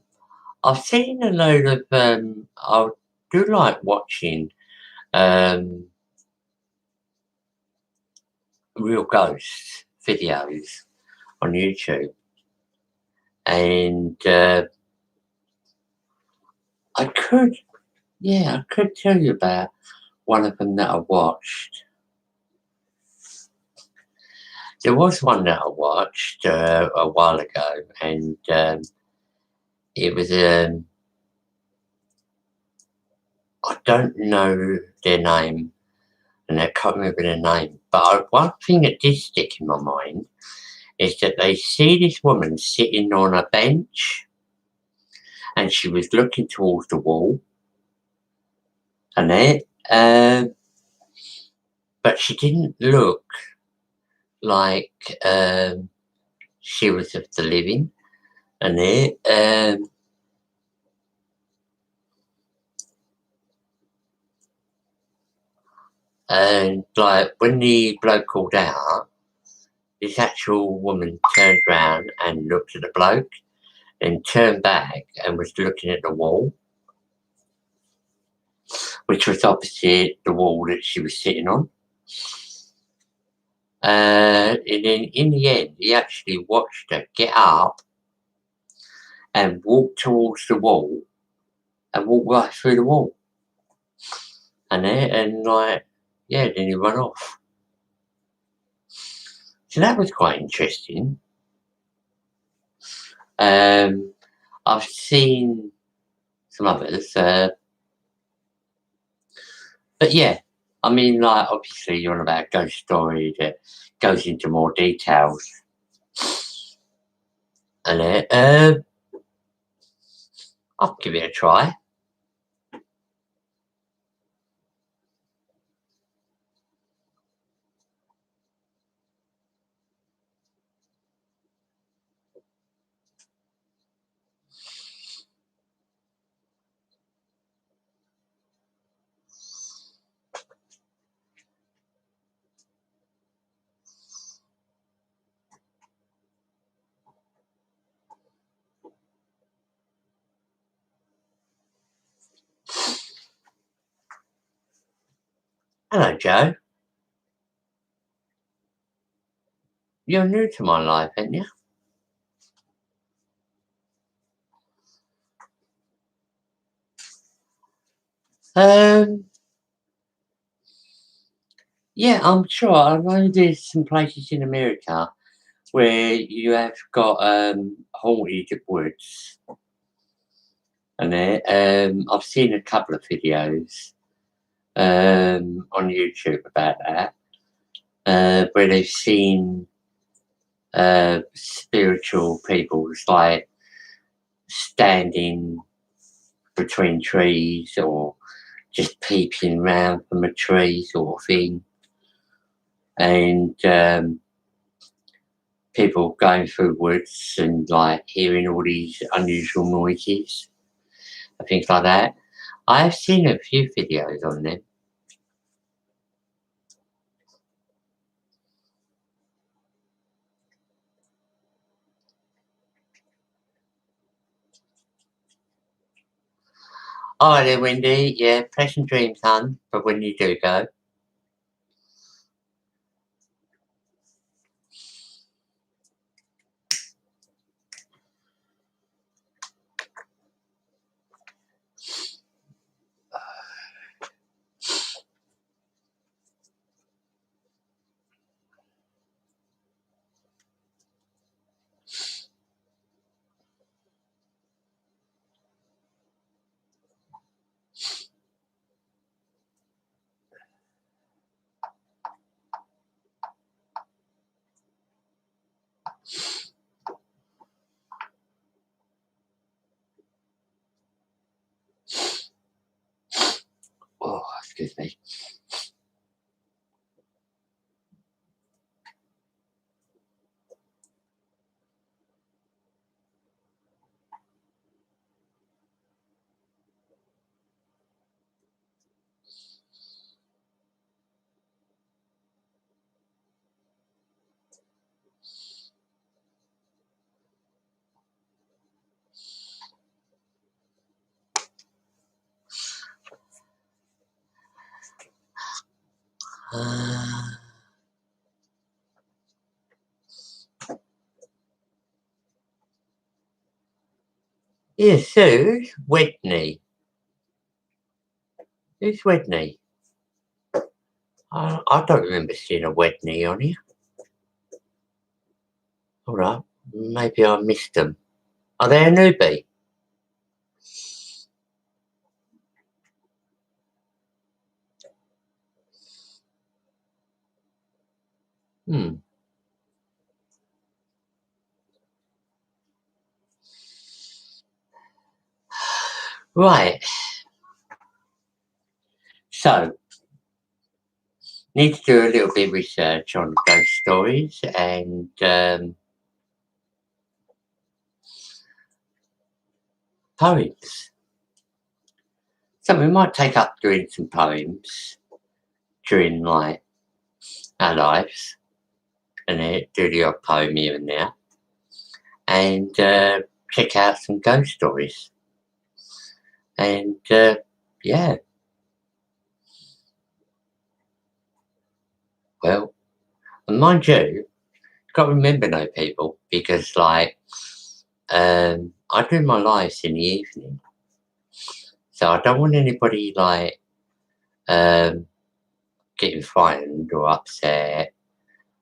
seen a load of, I do like watching real ghost videos on YouTube, and I could tell you about one of them that I watched. There was one that I watched a while ago, and it was I don't know their name, and I can't remember their name. But one thing that did stick in my mind is that they see this woman sitting on a bench, and she was looking towards the wall, and but she didn't look like she was of the living, and and like when the bloke called out, this actual woman turned round and looked at the bloke, then turned back and was looking at the wall, which was opposite the wall that she was sitting on. And then in the end, he actually watched her get up and walk towards the wall and walk right through the wall. And then he run off. So that was quite interesting. I've seen some others, but yeah, I mean, like, obviously you're on about a ghost story that goes into more details. And I'll give it a try. Hello, Joe. You're new to my life, aren't you? Yeah, I'm sure. I know there's some places in America where you have got haunted woods, and I've seen a couple of videos on YouTube about that, where they've seen spiritual people just like standing between trees or just peeping around from a tree sort of thing, and people going through woods and like hearing all these unusual noises and things like that. I've seen a few videos on them. All right then, Wendy. Yeah, pleasant dreams, hun, for when you do go. Oh, excuse me. Yes, Sue, Whitney. Who's Whitney? I don't remember seeing a Whitney on here. All right, maybe I missed them. Are they a newbie? Hmm. Right. So, need to do a little bit of research on ghost stories and poems. So we might take up doing some poems during like our lives, and do the odd poem here and there, and check out some ghost stories. And yeah, well, and mind you, got to remember no people, because like I do my lives in the evening, so I don't want anybody like getting frightened or upset.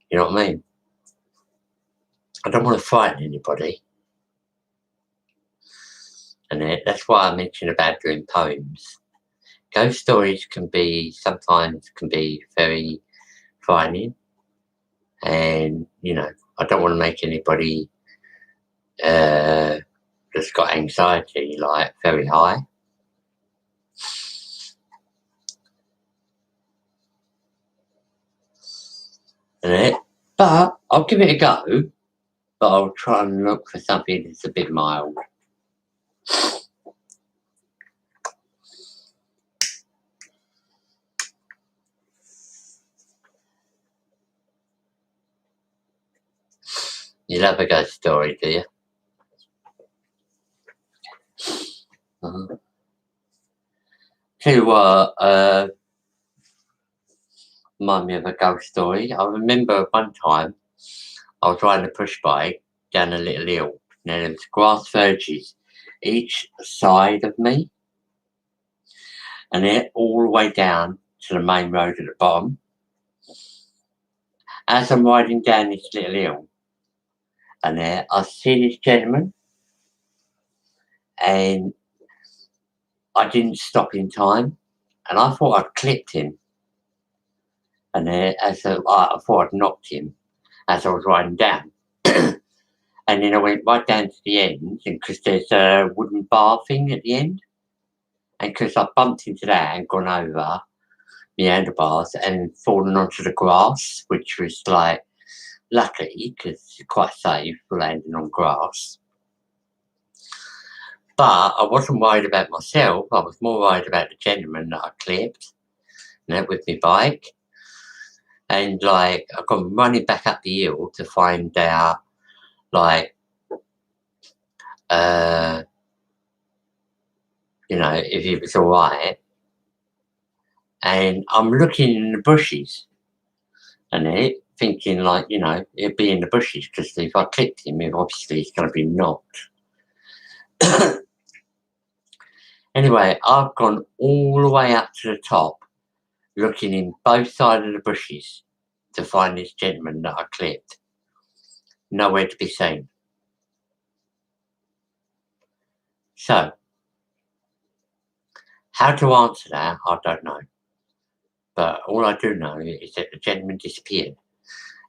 You know what I mean? I don't want to frighten anybody. And that's why I mentioned about doing poems. Ghost stories sometimes can be very frightening, and I don't want to make anybody that's got anxiety like very high. But I'll give it a go. But I'll try and look for something that's a bit mild. You love a ghost story, do you? Tell you what, remind me of a ghost story. I remember one time I was riding a push bike down a little hill. Now there was grass verges each side of me, and then all the way down to the main road at the bottom. As I'm riding down this little hill, and there I see this gentleman, and I didn't stop in time, and I thought I'd clipped him, and then I thought I'd knocked him as I was riding down. And then I went right down to the end, and because there's a wooden bar thing at the end, and because I bumped into that and gone over the handlebars and fallen onto the grass, which was like lucky because it's quite safe landing on grass. But I wasn't worried about myself. I was more worried about the gentleman that I clipped, with my bike. And like I got running back up the hill to find out, like, if he was all right. And I'm looking in the bushes, and thinking like, he'd be in the bushes because if I clipped him, obviously he's going to be knocked. Anyway, I've gone all the way up to the top, looking in both sides of the bushes to find this gentleman that I clipped. Nowhere to be seen. So, how to answer that, I don't know. But all I do know is that the gentleman disappeared.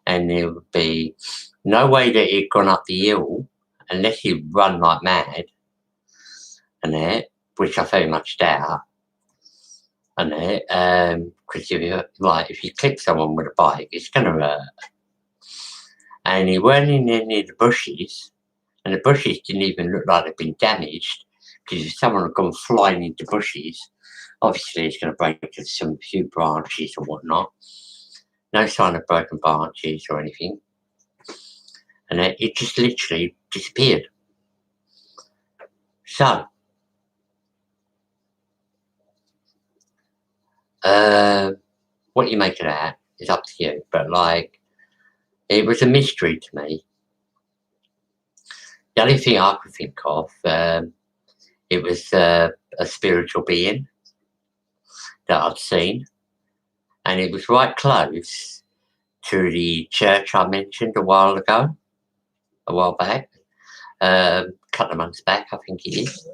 And there would be no way that he'd gone up the hill unless he'd run like mad. Which I very much doubt. Because if you clip someone with a bike, it's going to hurt. And he weren't in any of the bushes, and the bushes didn't even look like they'd been damaged, because if someone had gone flying into bushes, obviously it's going to break some few branches or whatnot. No sign of broken branches or anything. And it just literally disappeared. So, what you make of that is up to you. But like, it was a mystery to me. The only thing I could think of, it was a spiritual being that I'd seen, and it was right close to the church I mentioned a while back, a couple of months back, I think it is,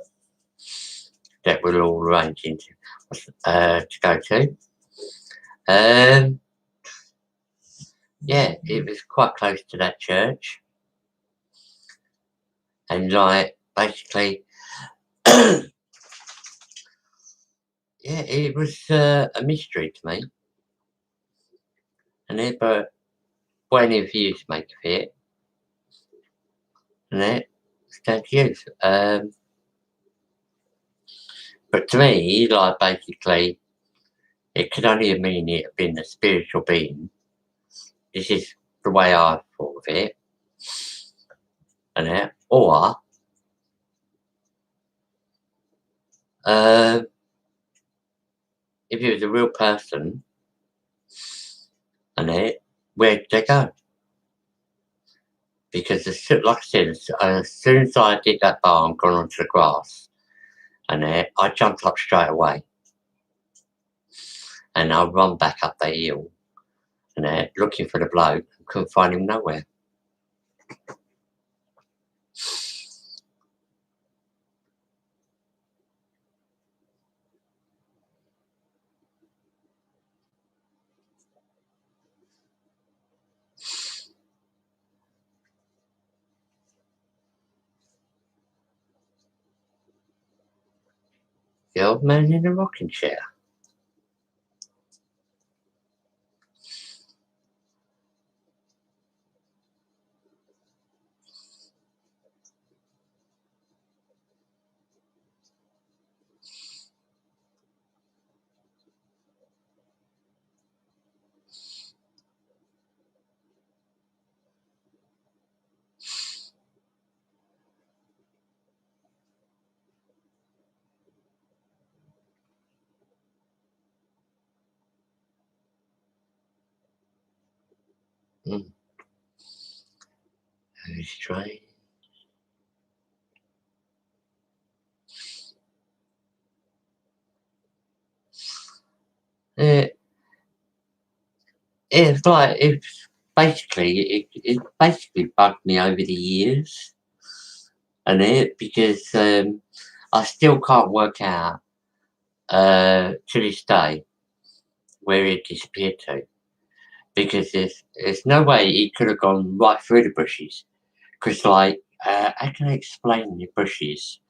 that we're all arranging to go to. Yeah, it was quite close to that church, and like basically, yeah, it was a mystery to me. But what any of you make of it, it's down to you. But to me, like basically, it could only mean it had been a spiritual being. This is the way I thought of it. Or Uh, if it was a real person, and where'd they go? Because like I said, as soon as I did that bar and gone onto the grass, and I jumped up straight away, and I run back up the hill, and looking for the bloke, couldn't find him nowhere. The old man in the rocking chair. Mm. Very strange. It, it's basically it basically bugged me over the years, and because I still can't work out to this day where it disappeared to, because there's no way it could have gone right through the bushes. Because how can I explain the bushes?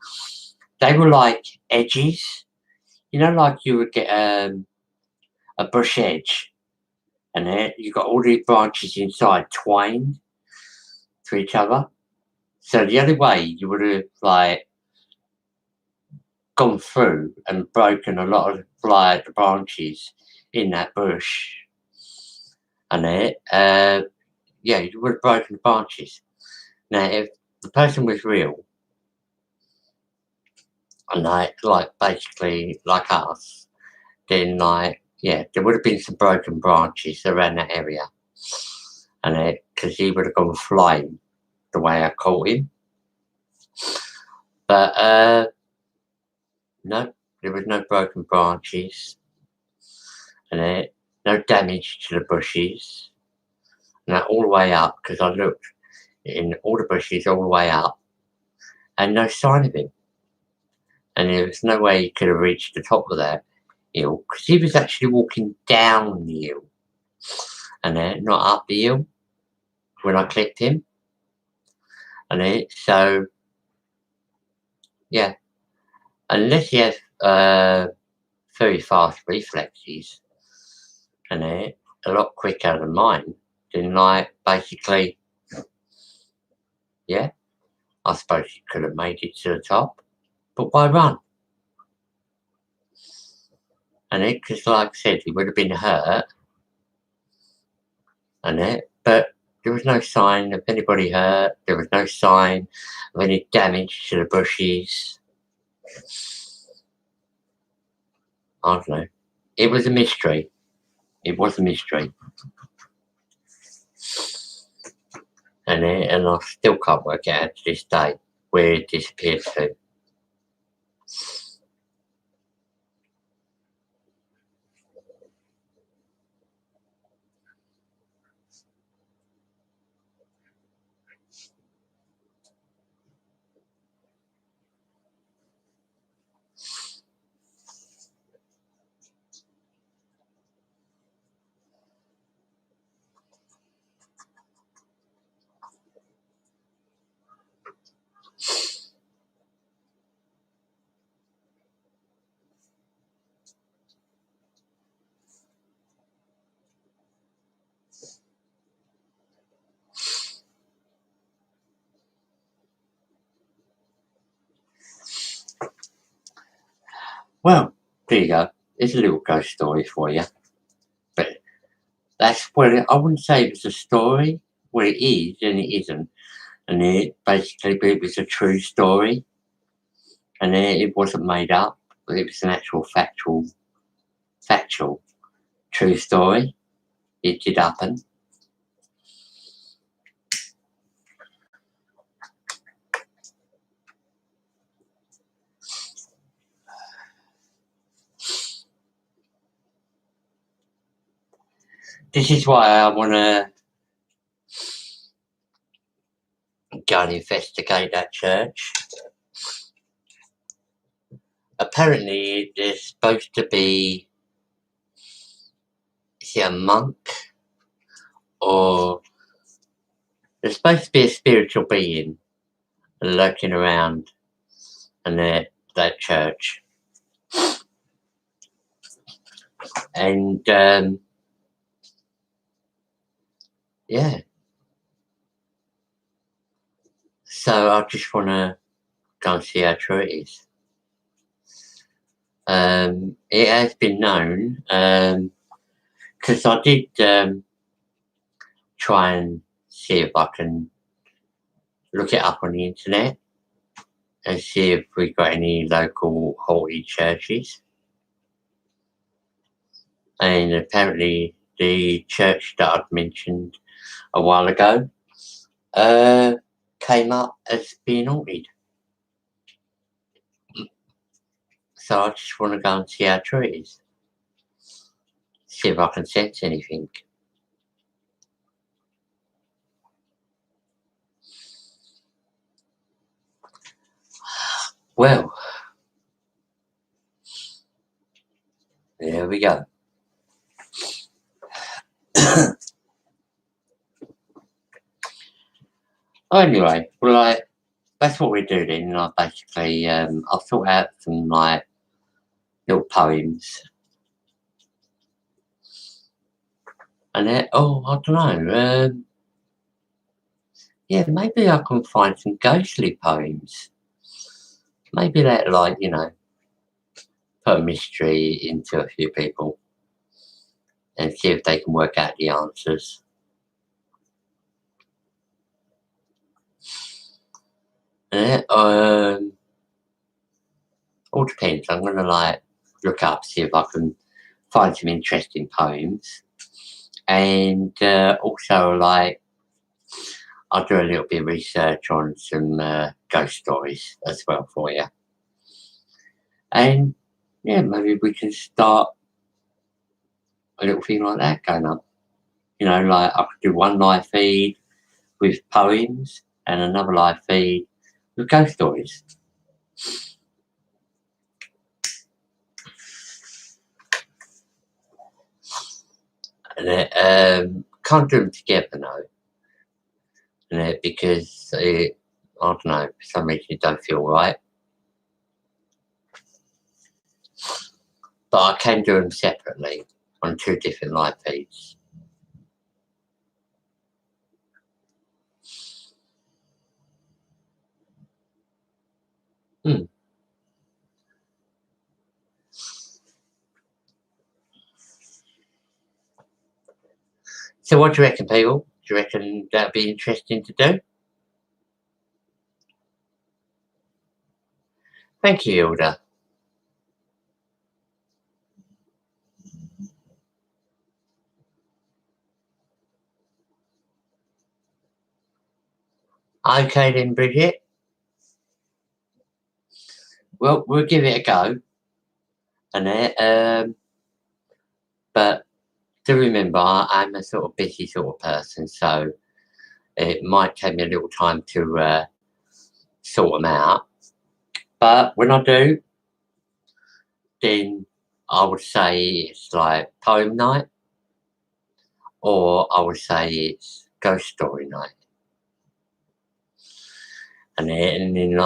They were like edges, like you would get a bush edge, and then you got all the branches inside twined to each other. So the only way you would have gone through and broken a lot of the branches in that bush, and yeah, you would have broken the branches. Now, if the person was real, and basically like us, then yeah, there would have been some broken branches around that area, and because he would have gone flying the way I caught him. But no, there was no broken branches, and no damage to the bushes. Now all the way up, because I looked in all the bushes all the way up, and no sign of him. And there was no way he could have reached the top of that hill, because he was actually walking down the hill, and not up the hill when I clicked him. And so yeah, unless he has very fast reflexes, and a lot quicker than mine, then basically, yeah, I suppose he could have made it to the top, but why run? And because like I said, he would have been hurt, and but there was no sign of anybody hurt. There was no sign of any damage to the bushes. I don't know. It was a mystery. It was a mystery. And I still can't work out to this day where it disappeared to. Well, there you go. It's a little ghost story for you. But that's I wouldn't say it was a story. Well, it is and it isn't. And it basically, but it was a true story. And it wasn't made up. it was an actual factual, true story. It did happen. This is why I want to go and investigate that church. Apparently, there's supposed to be, is it a monk? Or there's supposed to be a spiritual being lurking around in that church. And, yeah. So I just want to go and see how true it is. It has been known, because I did try and see if I can look it up on the internet and see if we got any local haunted churches. And apparently the church that I'd mentioned a while ago came up as being haunted. So I just want to go and see how true it is. See if I can sense anything. Well, there we go. Anyway, well, that's what we do then. Basically, I've thought out some little poems, and I don't know. Yeah, maybe I can find some ghostly poems. Maybe that, put a mystery into a few people and see if they can work out the answers. Yeah, all depends. I'm gonna look up, see if I can find some interesting poems, and also I'll do a little bit of research on some ghost stories as well for you. And yeah, maybe we can start a little thing like that going up. I could do one live feed with poems and another live feed with ghost stories. And can't do them together now. Because I don't know, for some reason it don't feel right. But I can do them separately on two different live feeds. So what do you reckon, people? Do you reckon that'd be interesting to do? Thank you, Hilda. Okay then, Bridget. Well, we'll give it a go. But do remember, I'm a sort of busy sort of person, so it might take me a little time to sort them out. But when I do, then I would say it's like poem night, or I would say it's ghost story night. And then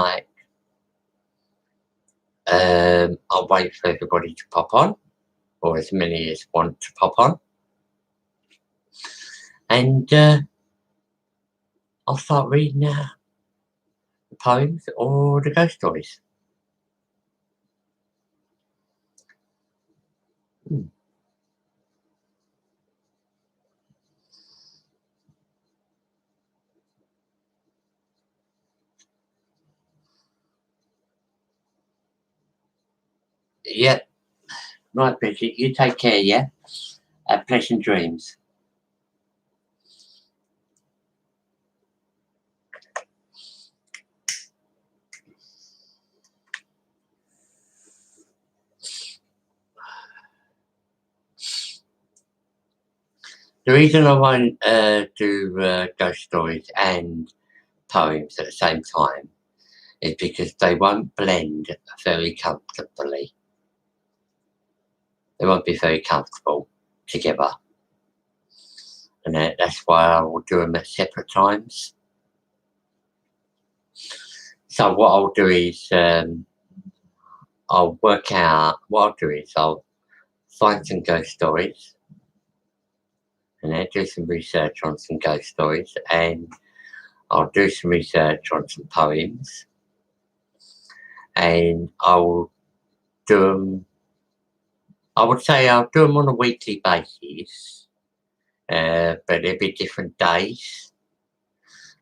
I'll wait for everybody to pop on, or as many as want to pop on. And I'll start reading the poems or the ghost stories. Yep. Right, Bridget. You take care, yeah? Have pleasant dreams. The reason I won't do ghost stories and poems at the same time is because they won't blend very comfortably. They won't be very comfortable together. And that's why I will do them at separate times. So what I'll do is I'll work out, what I'll do is I'll find some ghost stories and then do some research on some ghost stories, and I'll do some research on some poems, and I'll do them, I would say I'll do them on a weekly basis, but it'll be different days.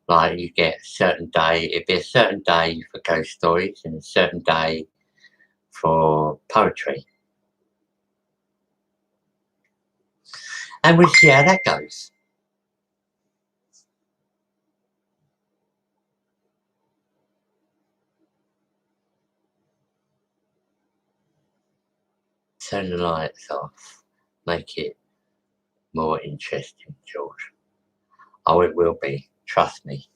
Like you get a certain day, it'll be a certain day for ghost stories and a certain day for poetry. And we'll see how that goes. Turn the lights off. Make it more interesting, George. Oh, it will be. Trust me.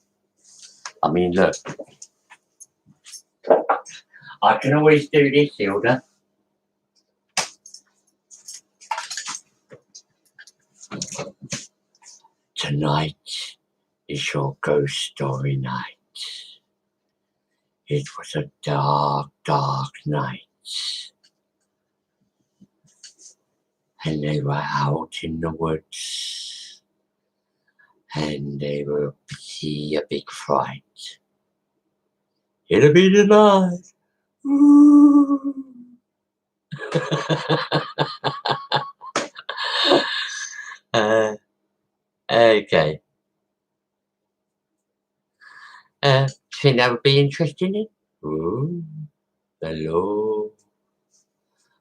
I mean, look. I can always do this, Hilda. Tonight is your ghost story night. It was a dark, dark night. And they were out in the woods. And they will see a big fright. It'll be the night. Okay. Think that would be interesting? Ooh, hello.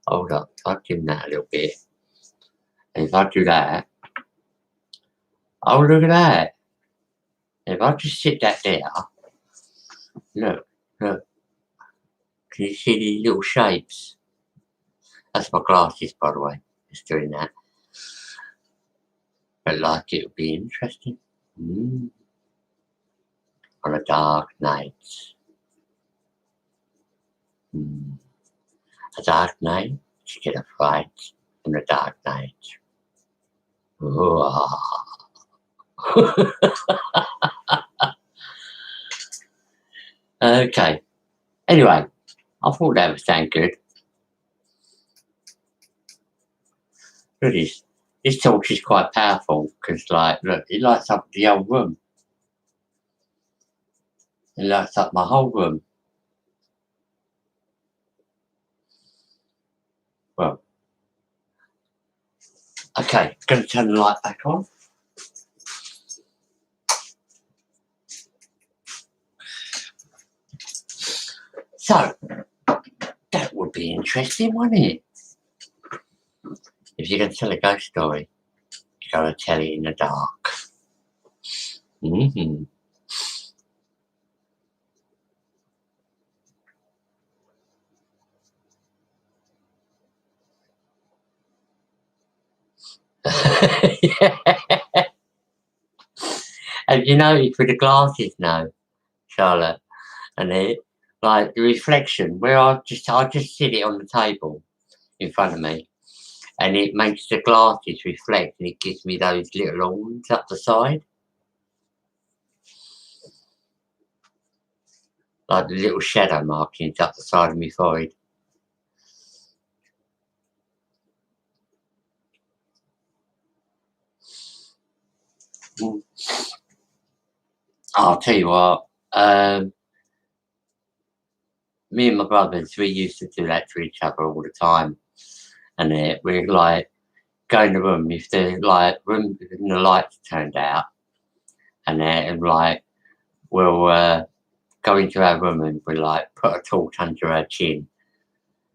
Hold up, I'll dim that a little bit. And if I do that, oh, look at that. If I just sit that there, look. Can you see these little shapes? That's my glasses, by the way. Just doing that. But like it would be interesting. On a dark night. A dark night, you get a fright in a dark night. Okay. Anyway, I thought that would sound good. Look, this torch is quite powerful because, like, look, it lights up the whole room. It lights up my whole room. Well, okay, going to turn the light back on. So, that would be interesting, wouldn't it? If you're going to tell a ghost story, you got to tell it in the dark. Have you noticed with the glasses now, Charlotte, and it, like the reflection, where I just sit it on the table in front of me, and it makes the glasses reflect, and it gives me those little horns up the side, like the little shadow markings up the side of my forehead. I'll tell you what, me and my brothers, we used to do that to each other all the time, and we're like, go in the room if the room and the lights turned out, and like we'll go into our room and we like put a torch under our chin,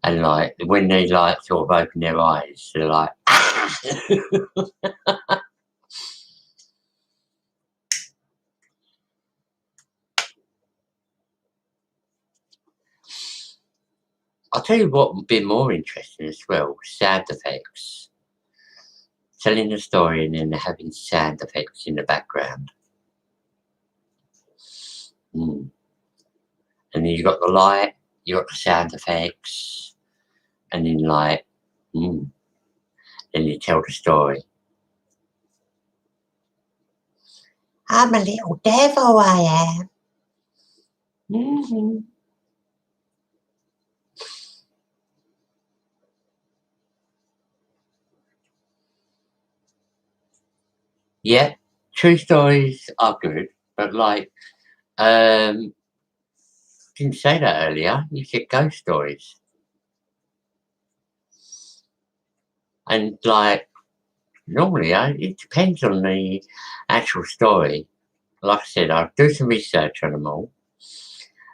And like when they like sort of open their eyes, they're like, I'll tell you what would be more interesting as well, sound effects. Telling a story and then having sound effects in the background. Mm. And then you got the light, you got the sound effects, and then like, then you tell the story. I'm a little devil, I am. Mm-hmm. Yeah, true stories are good, but like, didn't say that earlier. You said ghost stories, and like normally, it depends on the actual story. Like I said, I'll do some research on them all,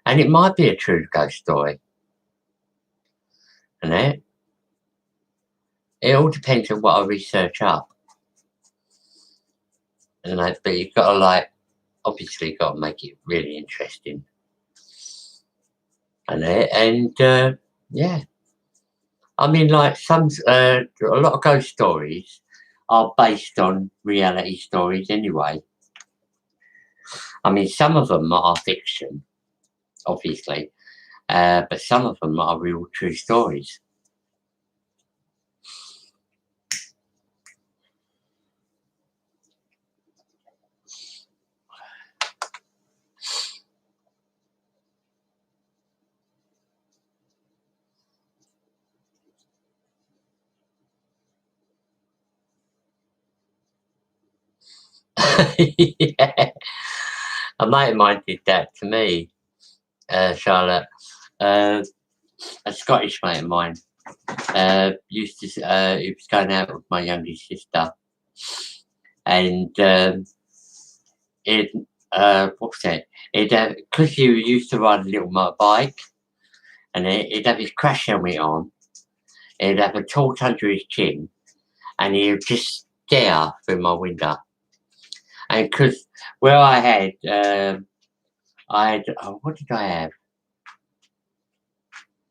and it might be a true ghost story, and it all depends on what I research up. And like, but you've got to like, obviously, got to make it really interesting, and yeah. I mean, like a lot of ghost stories are based on reality stories anyway. I mean, some of them are fiction, obviously, but some of them are real true stories. Yeah. A mate of mine did that to me, Charlotte. Uh, a Scottish mate of mine used to. He was going out with my youngest sister, and it. What's it? It because he used to ride a little motorbike, and he'd have his crash helmet on. He'd have a torch under his chin, and he'd just stare through my window. And because where what did I have?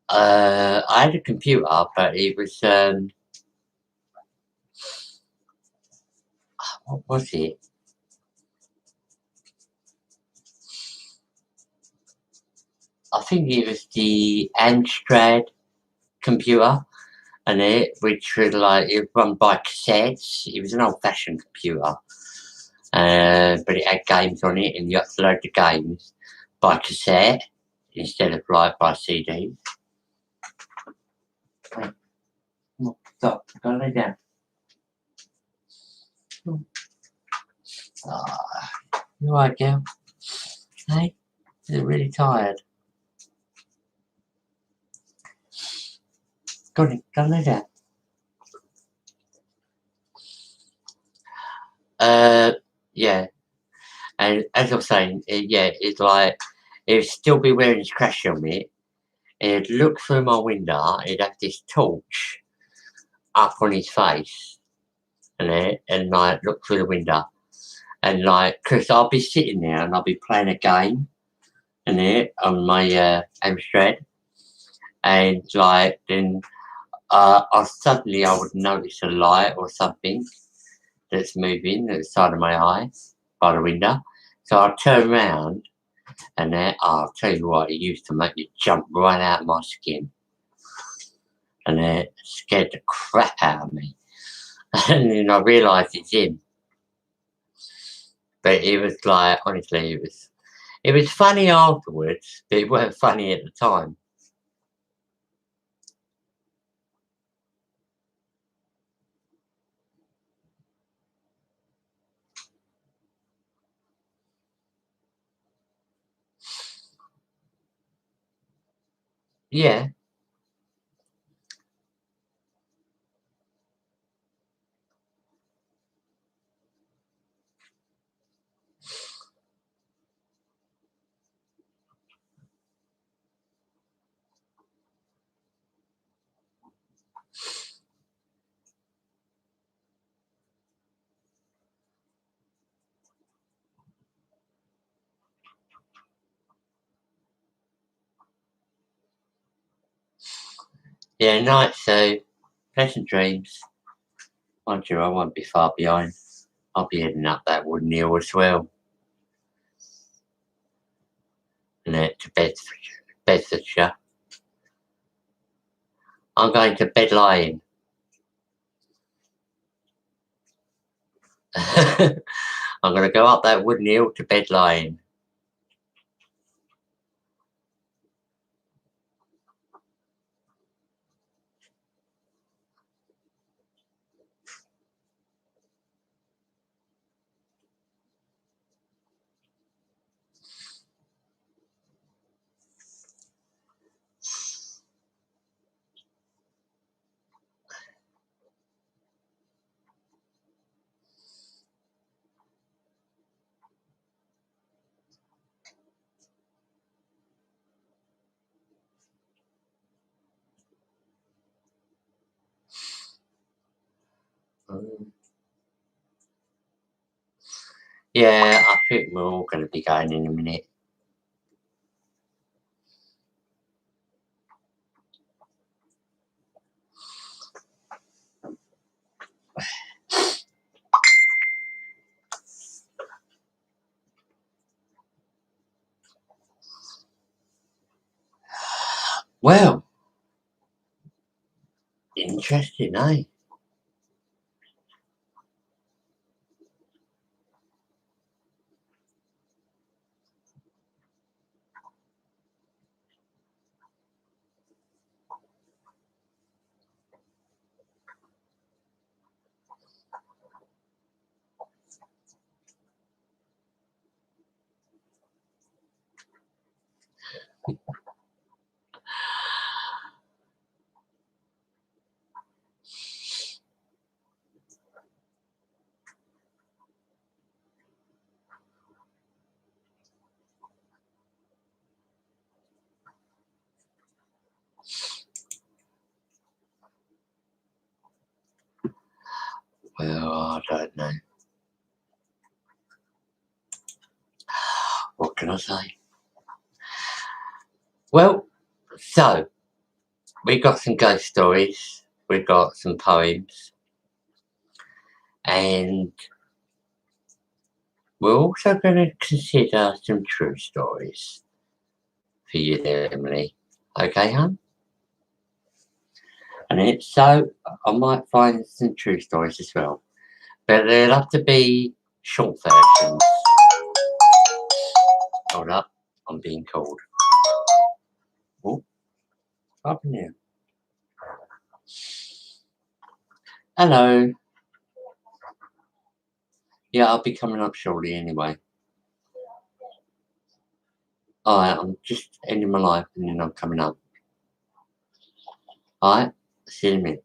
I had a computer, but it was what was it? I think it was the Amstrad computer, and which was like it run by cassettes. It was an old-fashioned computer, but it had games on it, and you had to load the games by cassette instead of like by CD. Hey, come on, stop, go lay down. Ah, you alright, girl? Hey, you're really tired. Go on, go lay down. Uh, yeah, and as I was saying, yeah, it's like he'd still be wearing his crash helmet. He'd look through my window. He'd have this torch up on his face, and like look through the window, and like, cause I'll be sitting there and I'll be playing a game, on my Amstrad, and like then I would notice a light or something that's moving at the side of my eye by the window. So I'd turn around, and I'll tell you what, it used to make me jump right out of my skin, and it scared the crap out of me. And then I realised it's him. But it was like, honestly, it was funny afterwards, but it weren't funny at the time. Yeah, Yeah, night, Sue. Pleasant dreams. Mind you, I won't be far behind. I'll be heading up that wooden hill as well. And then to Bedfordshire. I'm going to Bed Lane. I'm going to go up that wooden hill to Bed Lane. Yeah, I think we're all going to be going in a minute. Well, interesting, eh? Well, I don't know. What can I say? Well, so we got some ghost stories, we got some poems, and we're also going to consider some true stories for you there, Emily. Okay, hon? And it's so I might find some true stories as well, but they'll have to be short versions. Hold up, I'm being called. Oh, up in here. Hello. Yeah, I'll be coming up shortly anyway. Alright, I'm just ending my life and then I'm coming up. Alright, see you in a minute.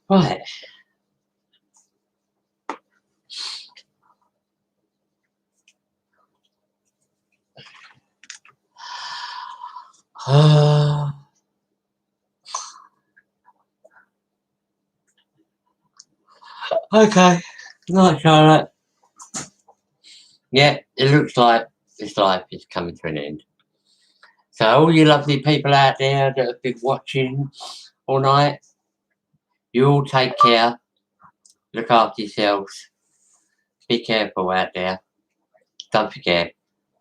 Right. Okay. Night, Charlotte. Yeah, it looks like this life is coming to an end. So all you lovely people out there that have been watching all night, you all take care. Look after yourselves. Be careful out there. Don't forget,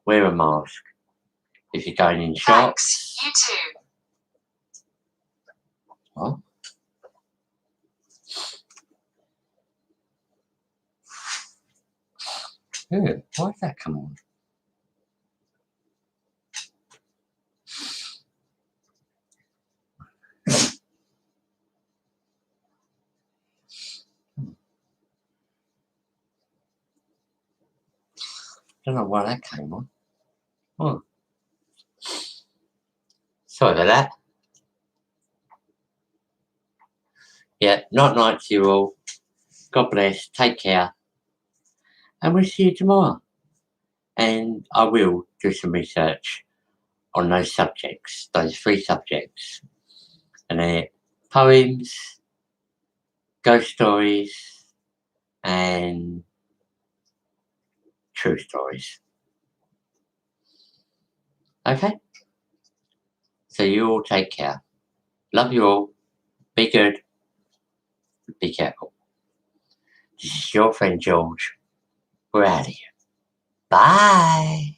wear a mask. If you're going in shops. Thanks, you too. What? Yeah, why did that come on? Don't know why that came on. Oh. Sorry about that. Yeah, night to you all. God bless. Take care. And we'll see you tomorrow. and I will do some research on those subjects, those 3 subjects, and they're poems, ghost stories, and true stories. Okay? So you all take care. Love you all. Be good. Be careful. This is your friend George. We're out of here. Bye.